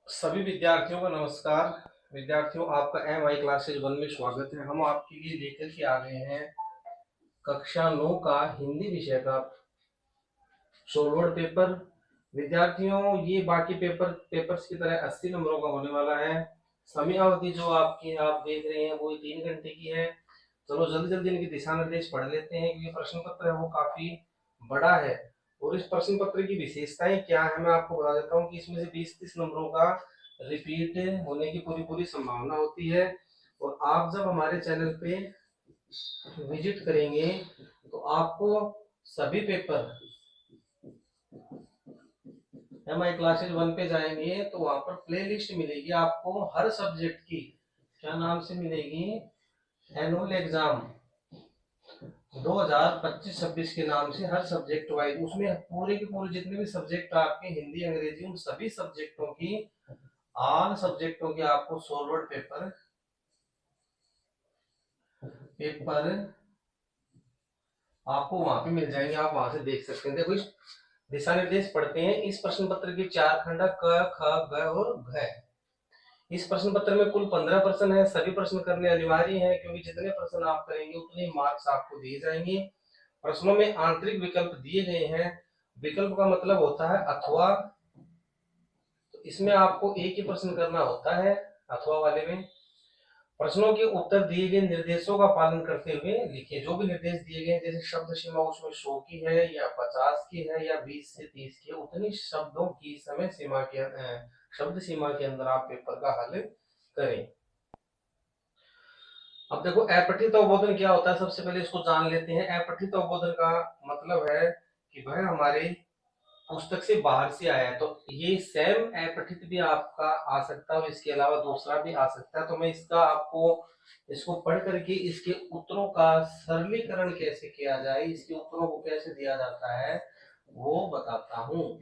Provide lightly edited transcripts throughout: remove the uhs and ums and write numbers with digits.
सभी विद्यार्थियों को नमस्कार। विद्यार्थियों, आपका MI क्लासेज 1 में स्वागत है। हम आपके लिए लेकर के आ गए हैं कक्षा 9 का हिंदी विषय का सोलवर्ड पेपर। विद्यार्थियों, ये बाकी पेपर्स की तरह 80 नंबरों का होने वाला है। समय अवधि जो आपकी आप देख रहे हैं वो 3 घंटे की है। चलो जल्दी जल्दी इनके दिशा निर्देश पढ़ लेते हैं क्योंकि प्रश्न पत्र है वो काफी बड़ा है। और इस प्रश्न पत्र की विशेषताएं क्या है मैं आपको बता देता हूँ कि इसमें से 20-30 नंबरों का रिपीट होने की पूरी पूरी संभावना होती है। और आप जब हमारे चैनल पे विजिट करेंगे तो आपको सभी पेपर MI क्लासेज 1 पे जाएंगे तो वहां पर प्ले लिस्ट मिलेगी आपको हर सब्जेक्ट की। क्या नाम से मिलेगी? एनुअल एग्जाम 2025-26 के नाम से हर सब्जेक्ट वाइज। उसमें पूरे के पूरे जितने भी सब्जेक्ट आपके हिंदी अंग्रेजी उन सभी सब्जेक्टों की ऑल सब्जेक्टों के आपको सोलवर्ड पेपर पेपर आपको वहां पे मिल जाएंगे। आप वहां से देख सकते हैं। देखो इस दिशा निर्देश पढ़ते हैं। इस प्रश्न पत्र के 4 खंड क ख ग और घ। इस प्रश्न पत्र में कुल 15 प्रश्न है। सभी प्रश्न करने अनिवार्य हैं क्योंकि जितने प्रश्न आप करेंगे उतने मार्क्स आपको दिए जाएंगे। प्रश्नों में आंतरिक विकल्प दिए गए हैं। विकल्प का मतलब होता है अथवा। तो इसमें आपको एक ही प्रश्न करना होता है अथवा वाले में। प्रश्नों के उत्तर दिए गए निर्देशों का पालन करते हुए लिखिए। जो भी निर्देश दिए गए जैसे शब्द सीमा उसमें 100 की है या 50 की है या 20 से 30 की, उतनी शब्दों की समय सीमा के शब्द सीमा के अंदर आप पेपर का हल करें। अब देखो अपठित अवबोधन क्या होता है, सबसे पहले इसको जान लेते हैं। अपठित अवबोधन का मतलब है कि भाई हमारे पुस्तक से बाहर से आया है। तो ये सेम अपठित भी आपका आ सकता है और इसके अलावा दूसरा भी आ सकता है। तो मैं इसका आपको इसको पढ़ करके इसके उत्तरों का सरलीकरण कैसे किया जाए, इसके उत्तरों को कैसे दिया जाता है वो बताता हूँ।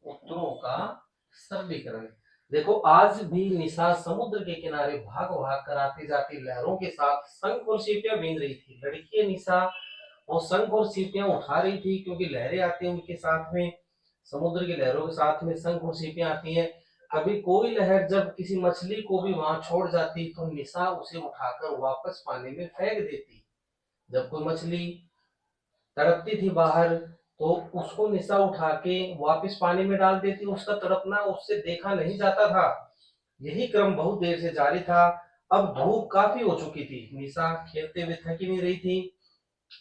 उत्तरों का सरलीकरण। देखो आज भी निशा समुद्र के किनारे भाग भाग कर आती जाती लहरों के साथ शंख और सीपियां बीन रही थी। लड़की निशा वो शंख और सीपियां उठा रही थी क्योंकि लहरें आती हैं उनके साथ में। समुद्र की लहरों के साथ में शंख और सीपियां आती हैं। कभी कोई लहर जब किसी मछली को भी वहां छोड़ जाती तो निशा उसे उठाकर वापस पानी में फेंक देती। जब कोई मछली तड़पती थी बाहर तो उसको निशा उठा के वापस पानी में डाल देती। उसका तड़पना उससे देखा नहीं जाता था। यही क्रम बहुत देर से जारी था। अब धूप काफी हो चुकी थी। निशा खेलते हुए थकी नहीं रही थी।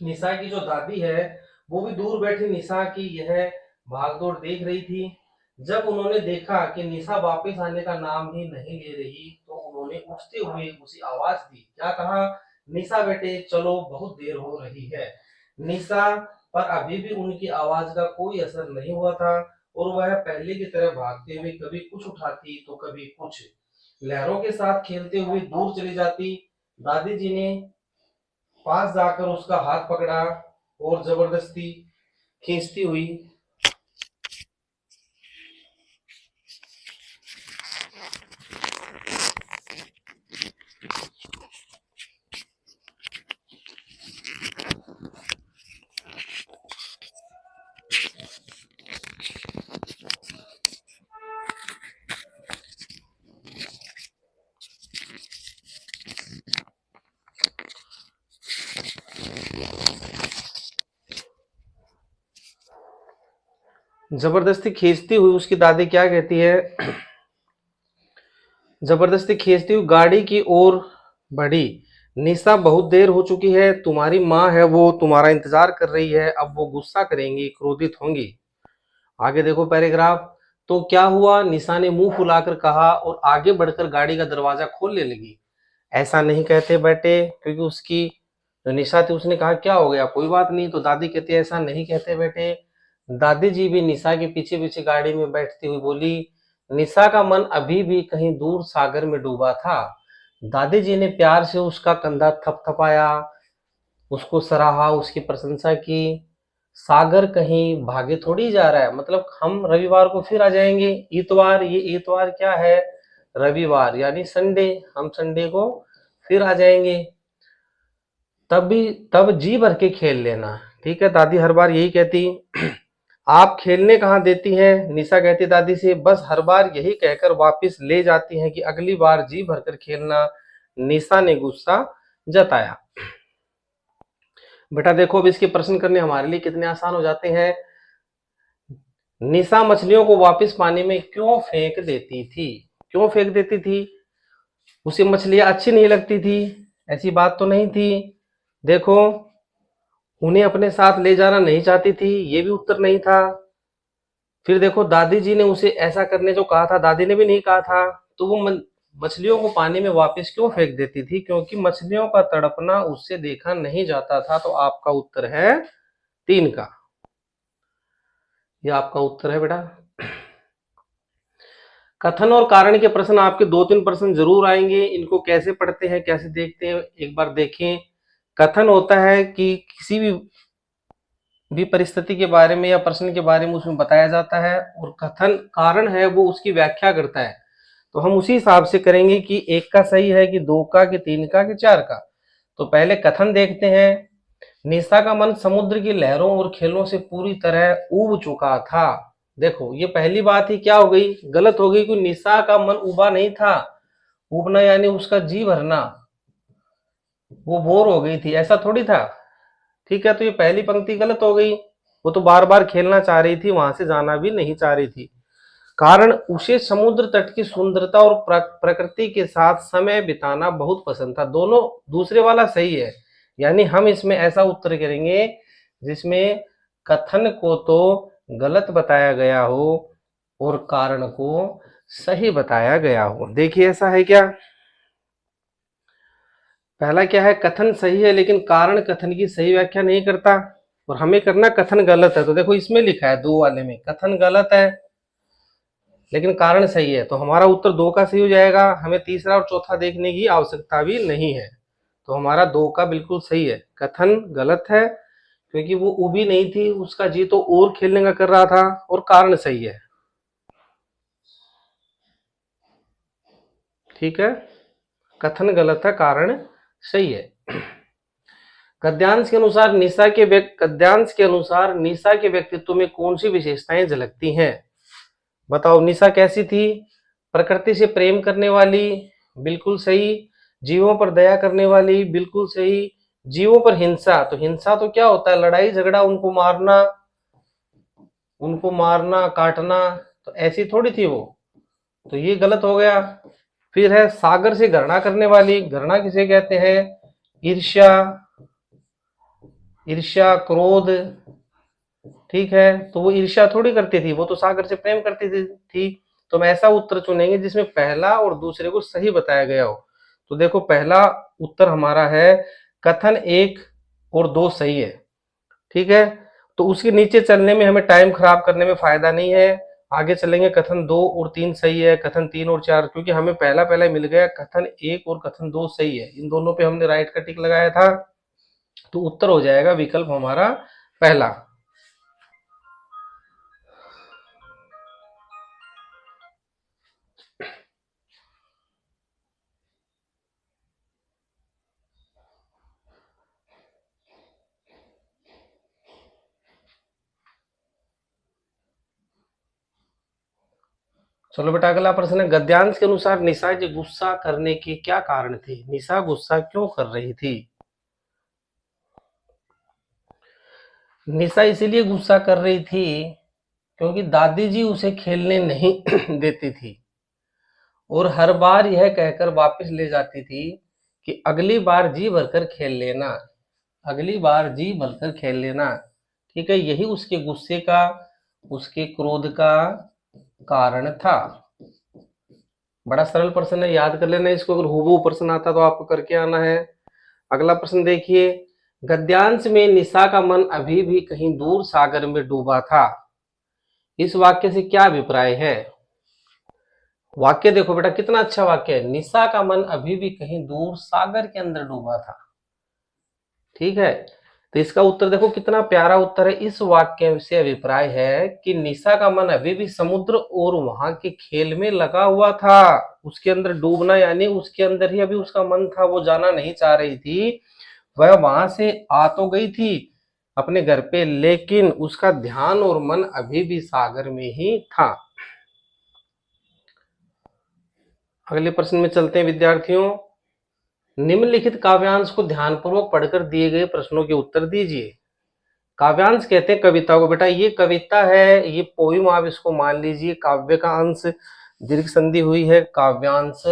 निशा की जो दादी है वो भी दूर बैठी निशा की यह भागदौड़ देख रही थी। जब उन्होंने देखा कि निशा वापस आने का नाम ही नहीं ले रही तो उन्होंने उठते हुए उसे आवाज दी। क्या कहा? निशा बेटे चलो बहुत देर हो रही है। निशा पर अभी भी उनकी आवाज का कोई असर नहीं हुआ था और वह पहले की तरह भागते हुए कभी कुछ उठाती तो कभी कुछ। लहरों के साथ खेलते हुए दूर चली जाती। दादी जी ने पास जाकर उसका हाथ पकड़ा और जबरदस्ती खींचती हुई उसकी दादी क्या कहती है? जबरदस्ती खींचती हुई गाड़ी की ओर बढ़ी। निशा बहुत देर हो चुकी है। तुम्हारी माँ है वो तुम्हारा इंतजार कर रही है। अब वो गुस्सा करेंगी, क्रोधित होंगी। आगे देखो पैराग्राफ। तो क्या हुआ? निशा ने मुंह फुलाकर कहा और आगे बढ़कर गाड़ी का दरवाजा खोलने लगी। ऐसा नहीं कहते बेटे, क्योंकि उसकी जो निशा थी उसने कहा क्या हो गया? कोई बात नहीं। तो दादी कहती है ऐसा नहीं कहते बेटे। दादी जी भी निशा के पीछे पीछे गाड़ी में बैठती हुई बोली। निशा का मन अभी भी कहीं दूर सागर में डूबा था। दादी जी ने प्यार से उसका कंधा थपथपाया, उसको सराहा, उसकी प्रशंसा की। सागर कहीं भागे थोड़ी जा रहा है, मतलब हम रविवार को फिर आ जाएंगे। इतवार, ये इतवार क्या है? रविवार यानी संडे। हम संडे को फिर आ जाएंगे। तब जी भर के खेल लेना। ठीक है, दादी हर बार यही कहती। आप खेलने कहाँ देती हैं? निशा कहती दादी से, बस हर बार यही कहकर वापस ले जाती हैं कि अगली बार जी भरकर खेलना। निशा ने गुस्सा जताया। बेटा देखो, अब इसके प्रश्न करने हमारे लिए कितने आसान हो जाते हैं। निशा मछलियों को वापस पानी में क्यों फेंक देती थी? क्यों फेंक देती थी? उसे मछलियां अच्छी नहीं लगती थी? ऐसी बात तो नहीं थी। देखो, उन्हें अपने साथ ले जाना नहीं चाहती थी, ये भी उत्तर नहीं था। फिर देखो, दादी जी ने उसे ऐसा करने जो कहा था, दादी ने भी नहीं कहा था। तो वो मछलियों को पानी में वापस क्यों फेंक देती थी? क्योंकि मछलियों का तड़पना उससे देखा नहीं जाता था। तो आपका उत्तर है 3 का। यह आपका उत्तर है बेटा। कथन और कारण के प्रश्न आपके 2-3 प्रश्न जरूर आएंगे। इनको कैसे पढ़ते हैं, कैसे देखते हैं, एक बार देखें। कथन होता है कि किसी भी परिस्थिति के बारे में या प्रश्न के बारे में उसमें बताया जाता है, और कथन कारण है वो उसकी व्याख्या करता है। तो हम उसी हिसाब से करेंगे कि 1 का सही है कि 2 का कि 3 का कि 4 का। तो पहले कथन देखते हैं। निशा का मन समुद्र की लहरों और खेलों से पूरी तरह ऊब चुका था। देखो, ये पहली बात ही क्या हो गई, गलत हो गई, कि निशा का मन उबा नहीं था। उबना यानी उसका जी भरना, वो बोर हो गई थी, ऐसा थोड़ी था। ठीक है, तो ये पहली पंक्ति गलत हो गई। वो तो बार बार खेलना चाह रही थी, वहां से जाना भी नहीं चाह रही थी। कारण, उसे समुद्र तट की सुंदरता और प्रकृति के साथ समय बिताना बहुत पसंद था। दोनों, दूसरे वाला सही है। यानी हम इसमें ऐसा उत्तर करेंगे जिसमें कथन को तो गलत बताया गया हो और कारण को सही बताया गया हो। देखिए, ऐसा है क्या? पहला क्या है, कथन सही है लेकिन कारण कथन की सही व्याख्या नहीं करता, और हमें करना कथन गलत है। तो देखो, इसमें लिखा है 2 वाले में कथन गलत है लेकिन कारण सही है, तो हमारा उत्तर 2 का सही हो जाएगा। हमें तीसरा और चौथा देखने की आवश्यकता भी नहीं है। तो हमारा 2 का बिल्कुल सही है। कथन गलत है क्योंकि वो उबी नहीं थी, उसका जी तो और खेलने का कर रहा था, और कारण सही है। ठीक है, कथन गलत है, कारण सही है। गद्यांश के अनुसार निशा के व्यक्तित्व में कौन सी विशेषताएं झलकती हैं? बताओ, निशा कैसी थी? प्रकृति से प्रेम करने वाली, बिल्कुल सही। जीवों पर दया करने वाली, बिल्कुल सही। जीवों पर हिंसा, तो हिंसा तो क्या होता है, लड़ाई झगड़ा, उनको मारना काटना, तो ऐसी थोड़ी थी वो। तो ये गलत हो गया। फिर है सागर से घृणा करने वाली। घृणा किसे कहते हैं? ईर्ष्या, ईर्ष्या, क्रोध। ठीक है, तो वो ईर्ष्या थोड़ी करती थी, वो तो सागर से प्रेम करती थी। तो हम ऐसा उत्तर चुनेंगे जिसमें पहला और दूसरे को सही बताया गया हो। तो देखो, पहला उत्तर हमारा है कथन 1 और 2 सही है। ठीक है, तो उसके नीचे चलने में हमें टाइम खराब करने में फायदा नहीं है। आगे चलेंगे, कथन 2 और 3 सही है, कथन 3 और 4, क्योंकि हमें पहला पहला मिल गया। कथन 1 और कथन 2 सही है, इन दोनों पे हमने राइट का टिक लगाया था। तो उत्तर हो जाएगा विकल्प हमारा पहला। चलो बेटा, अगला प्रश्न है, गद्यांश के अनुसार निशा के गुस्सा करने के क्या कारण थे? निशा गुस्सा क्यों कर रही थी? निशा इसीलिए गुस्सा कर रही थी क्योंकि दादी जी उसे खेलने नहीं देती थी, और हर बार यह कहकर वापस ले जाती थी कि अगली बार जी भरकर खेल लेना, अगली बार जी भरकर खेल लेना। ठीक है, यही उसके गुस्से का, उसके क्रोध का कारण था। बड़ा सरल प्रश्न है, याद कर लेना इसको। अगर हूबहू प्रश्न आता तो आपको करके आना है। अगला प्रश्न देखिए, गद्यांश में निशा का मन अभी भी कहीं दूर सागर में डूबा था। इस वाक्य से क्या अभिप्राय है? वाक्य देखो बेटा, कितना अच्छा वाक्य है। निशा का मन अभी भी कहीं दूर सागर के अंदर डूबा था। ठीक है, तो इसका उत्तर देखो, कितना प्यारा उत्तर है। इस वाक्य से अभिप्राय है कि निशा का मन अभी भी समुद्र और वहां के खेल में लगा हुआ था। उसके अंदर डूबना यानी उसके अंदर ही अभी उसका मन था, वो जाना नहीं चाह रही थी। वह वहां से आ तो गई थी, अपने घर पे, लेकिन उसका ध्यान और मन अभी भी सागर में ही था। अगले प्रश्न में चलते हैं विद्यार्थियों। निम्नलिखित काव्यांश को ध्यानपूर्वक पढ़कर दिए गए प्रश्नों के उत्तर दीजिए। काव्यांश कहते हैं कविता को। बेटा ये कविता है, ये पोइम आप इसको मान लीजिए। काव्य का अंश दीर्घ संधि हुई है, काव्यांश।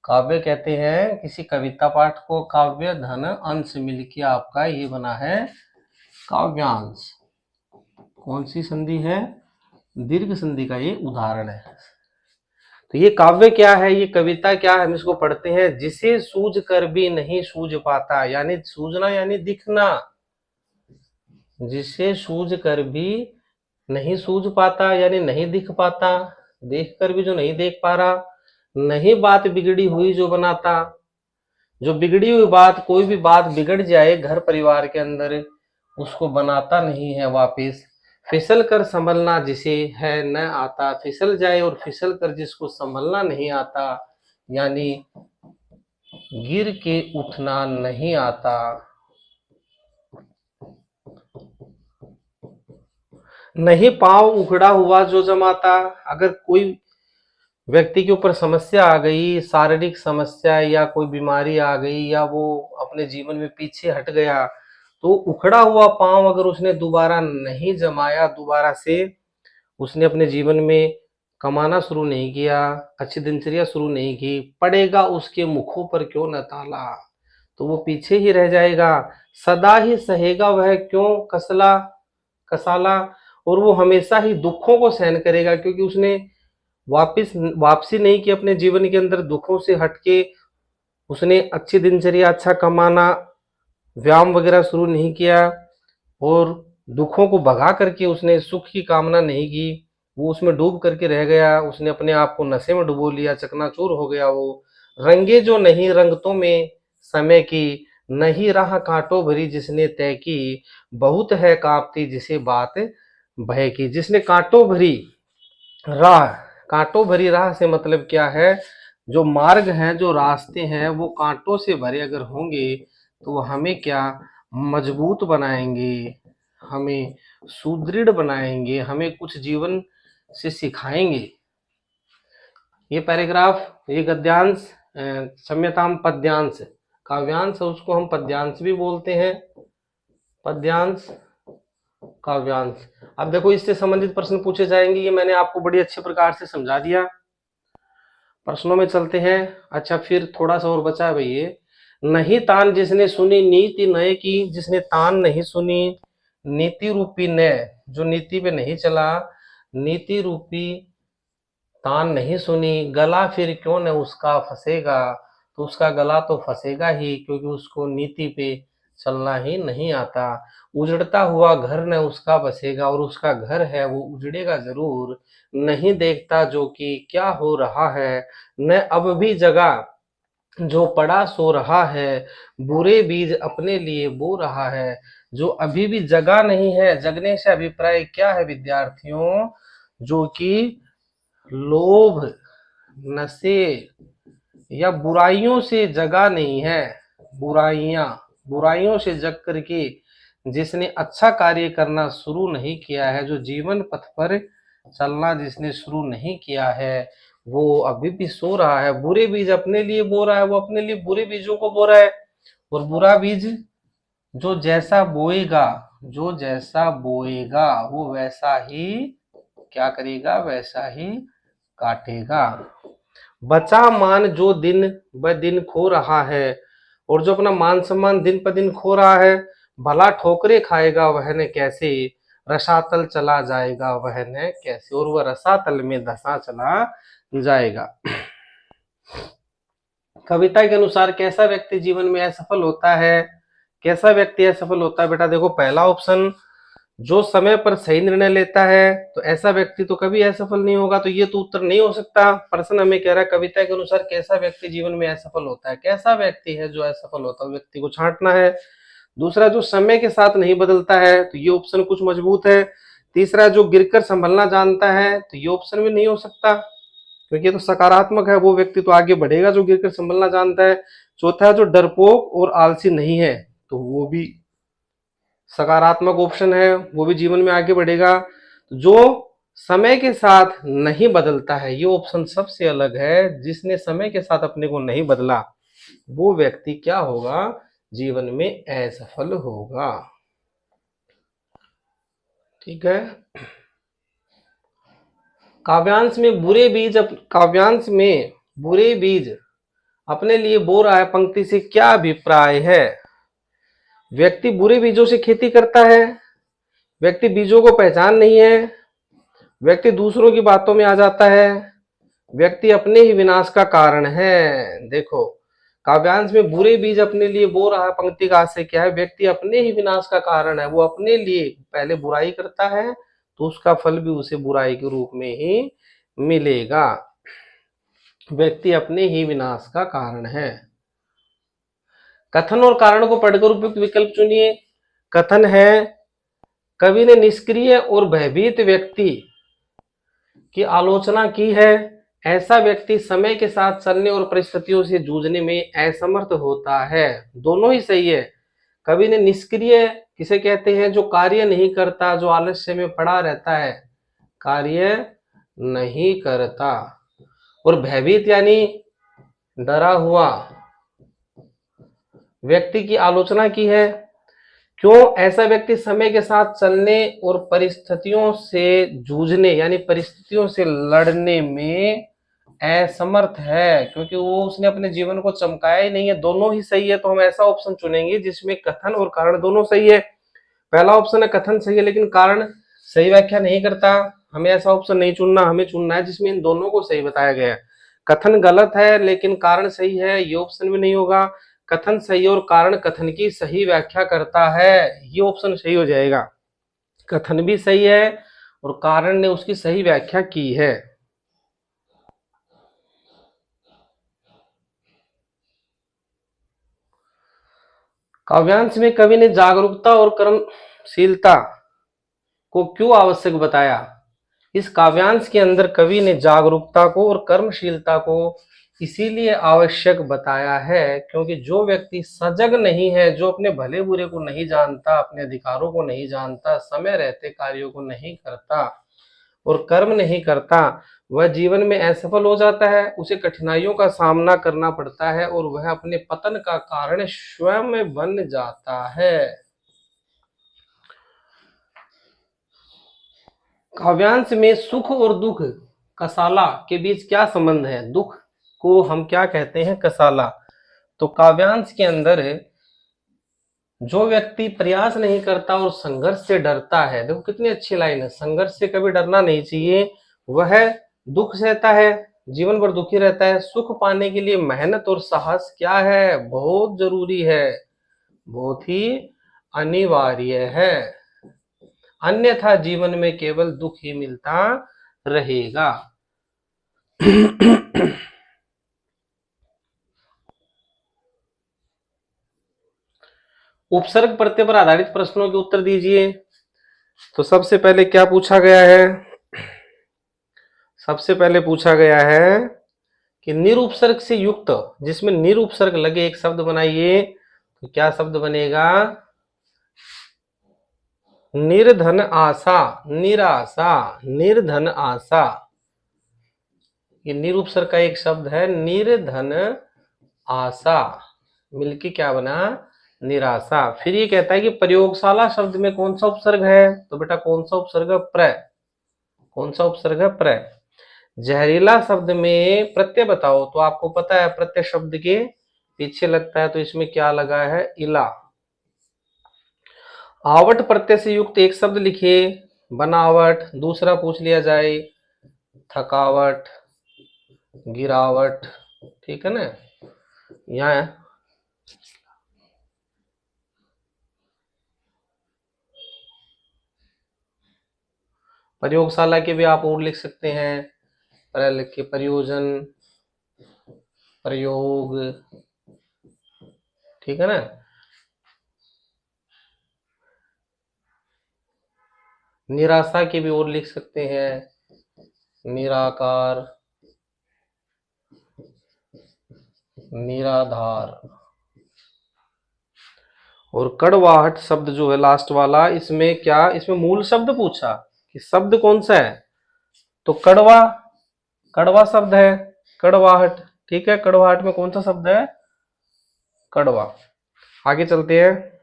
काव्य कहते हैं किसी कविता पाठ को, काव्य धन अंश मिलके आपका ये बना है काव्यांश। कौन सी संधि है? दीर्घ संधि का ये उदाहरण है। तो ये काव्य क्या है, ये कविता क्या है, हम इसको पढ़ते हैं। जिसे सूझ कर भी नहीं सूझ पाता, यानी सूझना यानी दिखना। जिसे सूझ कर भी नहीं सूझ पाता यानी नहीं दिख पाता, देख कर भी जो नहीं देख पा रहा। नहीं बात बिगड़ी हुई जो बनाता, जो बिगड़ी हुई बात, कोई भी बात बिगड़ जाए घर परिवार के अंदर, उसको बनाता नहीं है वापिस। फिसल कर संभलना जिसे है न आता, फिसल जाए और फिसल कर जिसको संभलना नहीं आता, यानी गिर के उठना नहीं आता। नहीं पांव उखड़ा हुआ जो जमाता, अगर कोई व्यक्ति के ऊपर समस्या आ गई, शारीरिक समस्या या कोई बीमारी आ गई, या वो अपने जीवन में पीछे हट गया, तो उखड़ा हुआ पांव अगर उसने दोबारा नहीं जमाया, दोबारा से उसने अपने जीवन में कमाना शुरू नहीं किया, अच्छी दिनचर्या शुरू नहीं की, पड़ेगा उसके मुखों पर क्यों न ताला, तो वो पीछे ही रह जाएगा। सदा ही सहेगा वह क्यों कसला कसाला, और वो हमेशा ही दुखों को सहन करेगा, क्योंकि उसने वापसी नहीं की अपने जीवन के अंदर। दुखों से हटके उसने अच्छी दिनचर्या, अच्छा कमाना, व्यायाम वगैरह शुरू नहीं किया, और दुखों को भगा करके उसने सुख की कामना नहीं की। वो उसमें डूब करके रह गया, उसने अपने आप को नशे में डुबो लिया, चकनाचूर हो गया वो। रंगे जो नहीं रंगतों में समय की, नहीं राह कांटों भरी जिसने तय की, बहुत है कांपती जिसे बात भय की। जिसने कांटों भरी राह, कांटों भरी राह से मतलब क्या है, जो मार्ग हैं, जो रास्ते हैं, वो कांटों से भरे अगर होंगे तो वो हमें क्या मजबूत बनाएंगे, हमें सुदृढ़ बनाएंगे, हमें कुछ जीवन से सिखाएंगे। ये पैराग्राफ, ये गद्यांश, क्षम्यताम पद्यांश, काव्यांश है, उसको हम पद्यांश भी बोलते हैं। पद्यांश, काव्यांश। अब देखो इससे संबंधित प्रश्न पूछे जाएंगे, ये मैंने आपको बड़ी अच्छे प्रकार से समझा दिया। प्रश्नों में चलते हैं। अच्छा फिर थोड़ा सा और बचा है भैया। नहीं तान जिसने सुनी नीति नए की, जिसने तान नहीं सुनी नीति रूपी ने, जो नीति पे नहीं चला, नीति रूपी तान नहीं सुनी, गला फिर क्यों न उसका फंसेगा, तो उसका गला तो फंसेगा ही, क्योंकि उसको नीति पे चलना ही नहीं आता। उजड़ता हुआ घर न उसका बसेगा, और उसका घर है वो उजड़ेगा जरूर। नहीं देखता जो कि क्या हो रहा है, न अब भी जगा जो पड़ा सो रहा है, बुरे बीज अपने लिए बो रहा है। जो अभी भी जगा नहीं है, जगने से अभिप्राय क्या है विद्यार्थियों, जो कि लोभ, नशे या बुराइयों से जगा नहीं है, बुराइयों से जग करके जिसने अच्छा कार्य करना शुरू नहीं किया है, जो जीवन पथ पर चलना जिसने शुरू नहीं किया है, वो अभी भी सो रहा है। बुरे बीज अपने लिए बो रहा है, वो अपने लिए बुरे बीजों को बो रहा है। और बुरा बीज जो जैसा बोएगा, जो जैसा बोएगा वो वैसा ही क्या करेगा, वैसा ही काटेगा। बचा मान जो दिन ब दिन खो रहा है, और जो अपना मान सम्मान दिन पर दिन खो रहा है, भला ठोकरे खाएगा वह न कैसे, रसातल चला जाएगा वह न कैसे, और वह रसातल में धंसा चला जाएगा। कविता के अनुसार कैसा व्यक्ति जीवन में असफल होता है, कैसा व्यक्ति असफल होता है? बेटा देखो पहला ऑप्शन, जो समय पर सही निर्णय लेता है, तो ऐसा व्यक्ति तो कभी असफल नहीं होगा, तो ये तो उत्तर नहीं हो सकता। प्रश्न हमें कह रहा है कविता के अनुसार कैसा व्यक्ति जीवन में असफल होता है, कैसा व्यक्ति है जो असफल होता है, व्यक्ति को छांटना है। दूसरा, जो समय के साथ नहीं बदलता है, तो ये ऑप्शन कुछ मजबूत है। तीसरा, जो गिरकर संभलना जानता है, तो ये ऑप्शन भी नहीं हो सकता, क्योंकि ये तो सकारात्मक है, वो व्यक्ति तो आगे बढ़ेगा जो गिरकर संभलना जानता है। चौथा, जो डरपोक और आलसी नहीं है, तो वो भी सकारात्मक ऑप्शन है, वो भी जीवन में आगे बढ़ेगा। जो समय के साथ नहीं बदलता है, ये ऑप्शन सबसे अलग है। जिसने समय के साथ अपने को नहीं बदला, वो व्यक्ति क्या होगा, जीवन में असफल होगा। ठीक है। काव्यांश में बुरे बीज अपने लिए बो रहा है पंक्ति से क्या अभिप्राय है। व्यक्ति बुरे बीजों से खेती करता है, व्यक्ति बीजों को पहचान नहीं है, व्यक्ति दूसरों की बातों में आ जाता है, व्यक्ति अपने ही विनाश का कारण है। देखो, काव्यांश में बुरे बीज अपने लिए बो रहा है पंक्ति का आशय क्या है, व्यक्ति अपने ही विनाश का कारण है। वो अपने लिए पहले बुराई करता है तो उसका फल भी उसे बुराई के रूप में ही मिलेगा। व्यक्ति अपने ही विनाश का कारण है। कथन और कारण को पढ़कर उपयुक्त विकल्प चुनिए। कथन है, कवि ने निष्क्रिय और भयभीत व्यक्ति की आलोचना की है। ऐसा व्यक्ति समय के साथ चलने और परिस्थितियों से जूझने में असमर्थ होता है। दोनों ही सही है। कवि ने निष्क्रिय किसे कहते हैं, जो कार्य नहीं करता, जो आलस्य में पड़ा रहता है, कार्य नहीं करता। और भयभीत यानी डरा हुआ व्यक्ति की आलोचना की है। क्यों? ऐसा व्यक्ति समय के साथ चलने और परिस्थितियों से जूझने यानी परिस्थितियों से लड़ने में असमर्थ है, क्योंकि वो उसने अपने जीवन को चमकाया ही नहीं है। दोनों ही सही है, तो हम ऐसा ऑप्शन चुनेंगे जिसमें कथन और कारण दोनों सही है। पहला ऑप्शन है कथन सही है लेकिन कारण सही व्याख्या नहीं करता, हमें ऐसा ऑप्शन नहीं चुनना। हमें चुनना है जिसमें इन दोनों को सही बताया गया है। कथन गलत है लेकिन कारण सही है, ये ऑप्शन भी नहीं होगा। कथन सही और कारण कथन की सही व्याख्या करता है, ये ऑप्शन सही हो जाएगा। कथन भी सही है और कारण ने उसकी सही व्याख्या की है। काव्यांश में कवि ने जागरूकता और कर्मशीलता को क्यों आवश्यक बताया। इस काव्यांश के अंदर कवि ने जागरूकता को और कर्मशीलता को इसीलिए आवश्यक बताया है क्योंकि जो व्यक्ति सजग नहीं है, जो अपने भले बुरे को नहीं जानता, अपने अधिकारों को नहीं जानता, समय रहते कार्यों को नहीं करता और कर्म नहीं करता, वह जीवन में असफल हो जाता है। उसे कठिनाइयों का सामना करना पड़ता है और वह अपने पतन का कारण स्वयं बन जाता है। काव्यांश में सुख और दुख कसाला के बीच क्या संबंध है। दुख को हम क्या कहते हैं, कसाला। तो काव्यांश के अंदर जो व्यक्ति प्रयास नहीं करता और संघर्ष से डरता है, देखो कितनी अच्छी लाइन है, संघर्ष से कभी डरना नहीं चाहिए, वह दुख सहता है, जीवन भर दुखी रहता है। सुख पाने के लिए मेहनत और साहस क्या है, बहुत जरूरी है, बहुत ही अनिवार्य है, अन्यथा जीवन में केवल दुख ही मिलता रहेगा। उपसर्ग प्रत्यय पर आधारित प्रश्नों के उत्तर दीजिए। तो सबसे पहले क्या पूछा गया है, सबसे पहले पूछा गया है कि निरुपसर्ग से युक्त, जिसमें निरुपसर्ग लगे एक शब्द बनाइए। तो क्या शब्द बनेगा, निर्धन आशा, निराशा, निर्धन आशा। ये निरुपसर्ग का एक शब्द है, निर्धन आशा, मिलके क्या बना, निराशा। फिर ये कहता है कि प्रयोगशाला शब्द में कौन सा उपसर्ग है। तो बेटा कौन सा उपसर्ग है, प्र। कौन सा उपसर्ग है, प्र। जहरीला शब्द में प्रत्यय बताओ। तो आपको पता है प्रत्यय शब्द के पीछे लगता है, तो इसमें क्या लगा है, इला। आवट प्रत्यय से युक्त एक शब्द लिखिए, बनावट। दूसरा पूछ लिया जाए, थकावट, गिरावट, ठीक है ना। यहाँ प्रयोगशाला के भी आप और लिख सकते हैं, लिख के प्रयोजन, प्रयोग, ठीक है ना। निराशा के भी और लिख सकते हैं, निराकार, निराधार। और कड़वाहट शब्द जो है लास्ट वाला, इसमें क्या, इसमें मूल शब्द पूछा कि शब्द कौन सा है, तो कड़वा, कड़वा शब्द है, कड़वाहट। ठीक है, कड़वाहट में कौन सा शब्द है, कड़वा। आगे चलते हैं,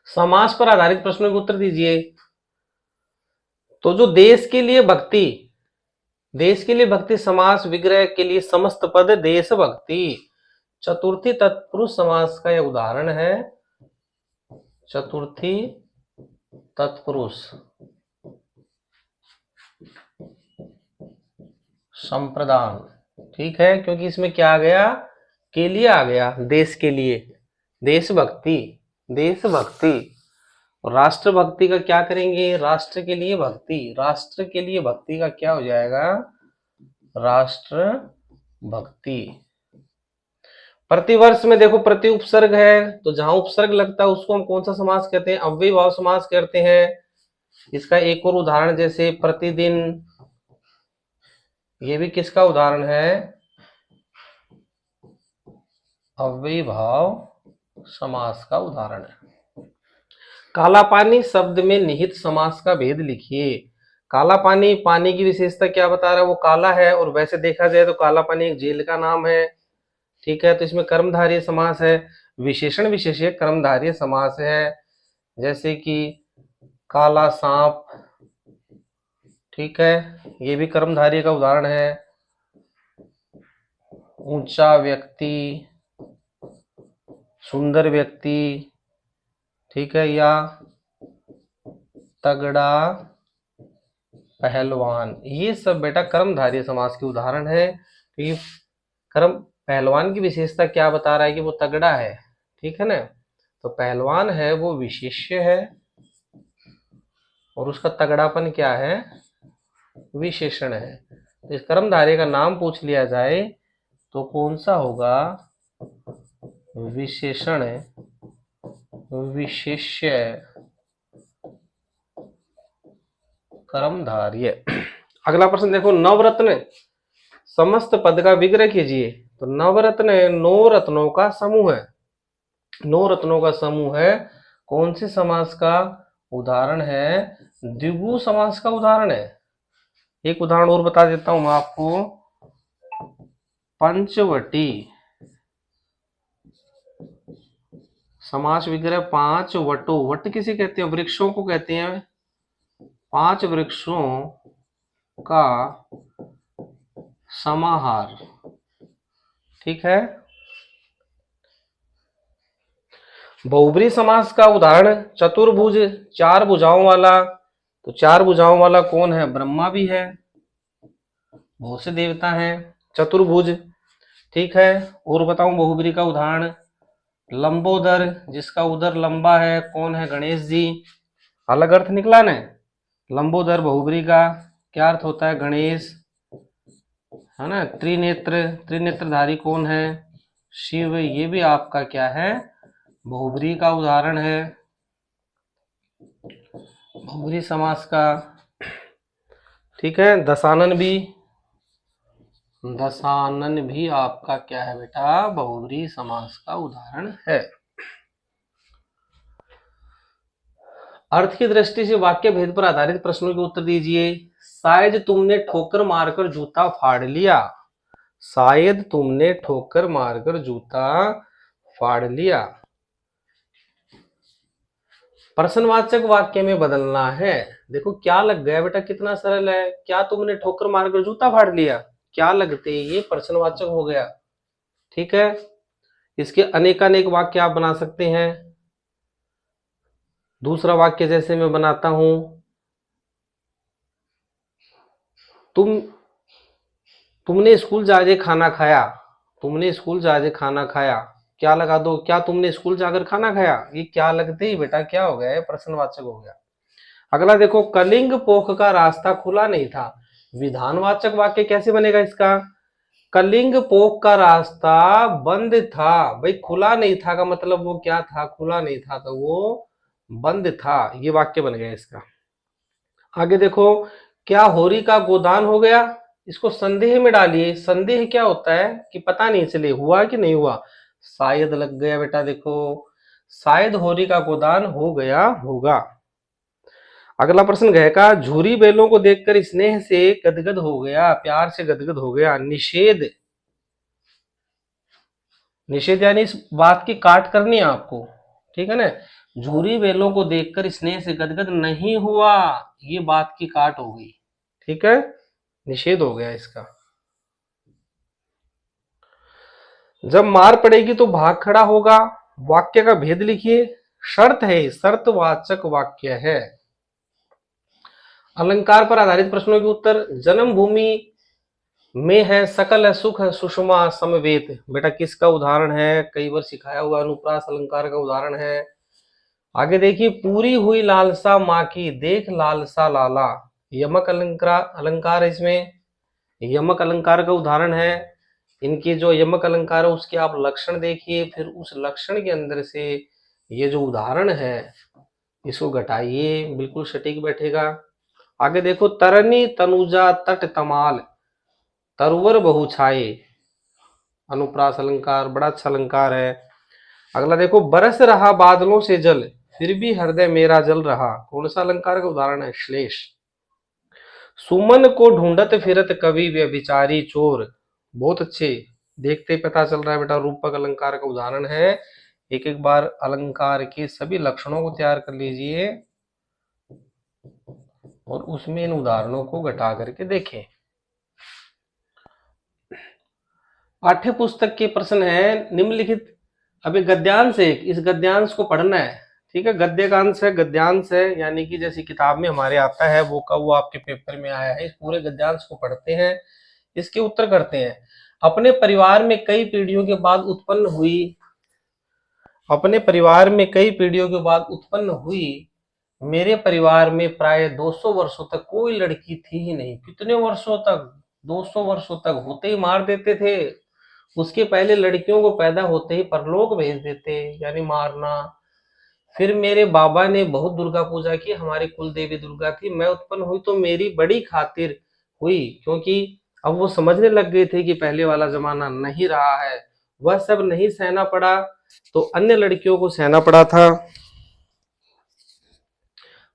समास पर आधारित प्रश्नों के उत्तर दीजिए। तो जो देश के लिए भक्ति, देश के लिए भक्ति समास विग्रह के लिए समस्त पद देशभक्ति, चतुर्थी तत्पुरुष समास का यह उदाहरण है, चतुर्थी तत्पुरुष संप्रदान। ठीक है, क्योंकि इसमें क्या आ गया, के लिए आ गया, देश के लिए, देशभक्ति, देशभक्ति। और राष्ट्रभक्ति का क्या करेंगे, राष्ट्र के लिए भक्ति, राष्ट्र के लिए भक्ति का क्या हो जाएगा, राष्ट्र भक्ति। प्रतिवर्ष में देखो प्रति उपसर्ग है, तो जहां उपसर्ग लगता है उसको हम कौन सा समास कहते हैं, अव्ययीभाव समास कहते हैं। इसका एक और उदाहरण जैसे प्रतिदिन, ये भी किसका उदाहरण है, अव्ययीभाव समास का उदाहरण है। काला पानी शब्द में निहित समास का भेद लिखिए। काला पानी, पानी की विशेषता क्या बता रहा है, वो काला है, और वैसे देखा जाए तो काला पानी एक झील का नाम है। ठीक है, तो इसमें कर्मधारय समास है, विशेषण विशेष्य कर्मधारय समास है, जैसे कि काला सांप। ठीक है, ये भी कर्मधारय का उदाहरण है। ऊंचा व्यक्ति, सुंदर व्यक्ति, ठीक है, या तगड़ा पहलवान, ये सब बेटा कर्मधारय समास के उदाहरण है। तो ये कर्म, पहलवान की विशेषता क्या बता रहा है कि वो तगड़ा है। ठीक है ना, तो पहलवान है वो विशेष्य है, और उसका तगड़ापन क्या है, विशेषण है। तो इस कर्मधारय का नाम पूछ लिया जाए तो कौन सा होगा, विशेषण, विशेष्य कर्मधारय। अगला प्रश्न देखो, नवरत्न समस्त पद का विग्रह कीजिए। तो नवरत्न 9 रत्नों का समूह है, 9 रत्नों का समूह है, कौन से समास का उदाहरण है, द्विगु समास का उदाहरण है। एक उदाहरण और बता देता हूं मैं आपको, पंचवटी समास विग्रह 5 वटो, वट किसे कहते हैं, वृक्षों को कहते हैं, 5 वृक्षों का समाहार। ठीक है, बहुब्री समास का उदाहरण चतुर्भुज, 4 भुजाओं वाला। तो 4 भुजाओं वाला कौन है, ब्रह्मा भी है, बहुत से देवता हैं, चतुर्भुज। ठीक है, और बताऊं बहुब्री का उदाहरण, लंबोदर, जिसका उदर लंबा है, कौन है, गणेश जी। अलग अर्थ निकला ना, लंबोदर बहुब्री का क्या अर्थ होता है, गणेश, है ना। त्रिनेत्र, त्रिनेत्रधारी कौन है, शिव, ये भी आपका क्या है, बहुब्री का उदाहरण है, बहुब्री समास का। ठीक है, दशानन भी, दशानन भी आपका क्या है बेटा, बहुब्री समास का उदाहरण है। अर्थ की दृष्टि से वाक्य भेद पर आधारित प्रश्नों के उत्तर दीजिए। शायद तुमने ठोकर मारकर जूता फाड़ लिया, शायद तुमने ठोकर मारकर जूता फाड़ लिया, प्रश्नवाचक वाक्य में बदलना है। देखो क्या लग गया बेटा, कितना सरल है, क्या तुमने ठोकर मारकर जूता फाड़ लिया, क्या लगते ये प्रश्नवाचक हो गया। ठीक है, इसके अनेकानेक वाक्य आप बना सकते हैं। दूसरा वाक्य जैसे मैं बनाता हूं, तुमने स्कूल जाके खाना खाया, तुमने स्कूल जाके खाना खाया, क्या लगा दो, क्या तुमने स्कूल जाकर खाना खाया, ये क्या लगते ही बेटा क्या हो गया, प्रश्नवाचक हो गया। अगला देखो, कलिंग पोख का रास्ता खुला नहीं था, विधानवाचक वाक्य कैसे बनेगा इसका, कलिंग पोख का रास्ता बंद था। भाई खुला नहीं था का मतलब वो क्या था, खुला नहीं था, तो वो बंद था, ये वाक्य बन गया इसका। आगे देखो, क्या होरी का गोदान हो गया, इसको संदेह में डालिए। संदेह क्या होता है कि पता नहीं चले हुआ कि नहीं हुआ, शायद लग गया बेटा, देखो शायद होरी का गोदान हो गया होगा। अगला प्रश्न गयका झूरी बैलों को देखकर स्नेह से गदगद हो गया, प्यार से गदगद हो गया। निषेध, निषेध यानी इस बात की काट करनी है आपको, ठीक है ना। झूरी बैलों को देखकर स्नेह से गदगद नहीं हुआ, ये बात की काट हो गई, ठीक है, निषेध हो गया इसका। जब मार पड़ेगी तो भाग खड़ा होगा, वाक्य का भेद लिखिए। शर्त है, शर्तवाचक वाक्य है। अलंकार पर आधारित प्रश्नों के उत्तर। जन्मभूमि में है सकल सुख सुषमा समवेत, बेटा किसका उदाहरण है, कई बार सिखाया हुआ, अनुप्रास अलंकार का उदाहरण है। आगे देखिए, पूरी हुई लालसा माँ की देख लालसा लाला, यमक अलंकार है इसमें, यमक अलंकार का उदाहरण है। इनके जो यमक अलंकार है उसके आप लक्षण देखिए, फिर उस लक्षण के अंदर से ये जो उदाहरण है इसको घटाइए, बिल्कुल सटीक बैठेगा। आगे देखो, तरनी तनुजा तट तमाल, तरुवर बहुछाए, अनुप्रास अलंकार, बड़ा अच्छा अलंकार है। अगला देखो, बरस रहा बादलों से जल फिर भी हृदय मेरा जल रहा, कौन सा अलंकार का उदाहरण है, श्लेष। सुमन को ढूंढत फिरत कवि व्यभिचारी चोर, बहुत अच्छे, देखते ही पता चल रहा है बेटा रूपक अलंकार का उदाहरण है। एक एक बार अलंकार के सभी लक्षणों को तैयार कर लीजिए और उसमें इन उदाहरणों को घटा करके देखें। पाठ्य पुस्तक के प्रश्न है निम्नलिखित, अभी गद्यांश है, इस गद्यांश को पढ़ना है, ठीक है। गद्य का अंश है, गद्यांश है, यानी कि जैसे किताब में हमारे आता है वो का वो आपके पेपर में आया है। इस पूरे गद्यांश को पढ़ते हैं, इसके उत्तर करते हैं। अपने परिवार में कई पीढ़ियों के बाद उत्पन्न हुई, अपने परिवार में कई पीढ़ियों के बाद उत्पन्न हुई, मेरे परिवार में प्राय 200 वर्षों तक कोई लड़की थी ही नहीं। कितने वर्षों तक, 200 वर्षों तक, होते ही मार देते थे। उसके पहले लड़कियों को पैदा होते ही परलोक भेज देते, यानी मारना। फिर मेरे बाबा ने बहुत दुर्गा पूजा की, हमारी कुल देवी दुर्गा थी। मैं उत्पन्न हुई तो मेरी बड़ी खातिर हुई, क्योंकि अब वो समझने लग गए थे कि पहले वाला जमाना नहीं रहा है। वह सब नहीं सहना पड़ा तो अन्य लड़कियों को सहना पड़ा था।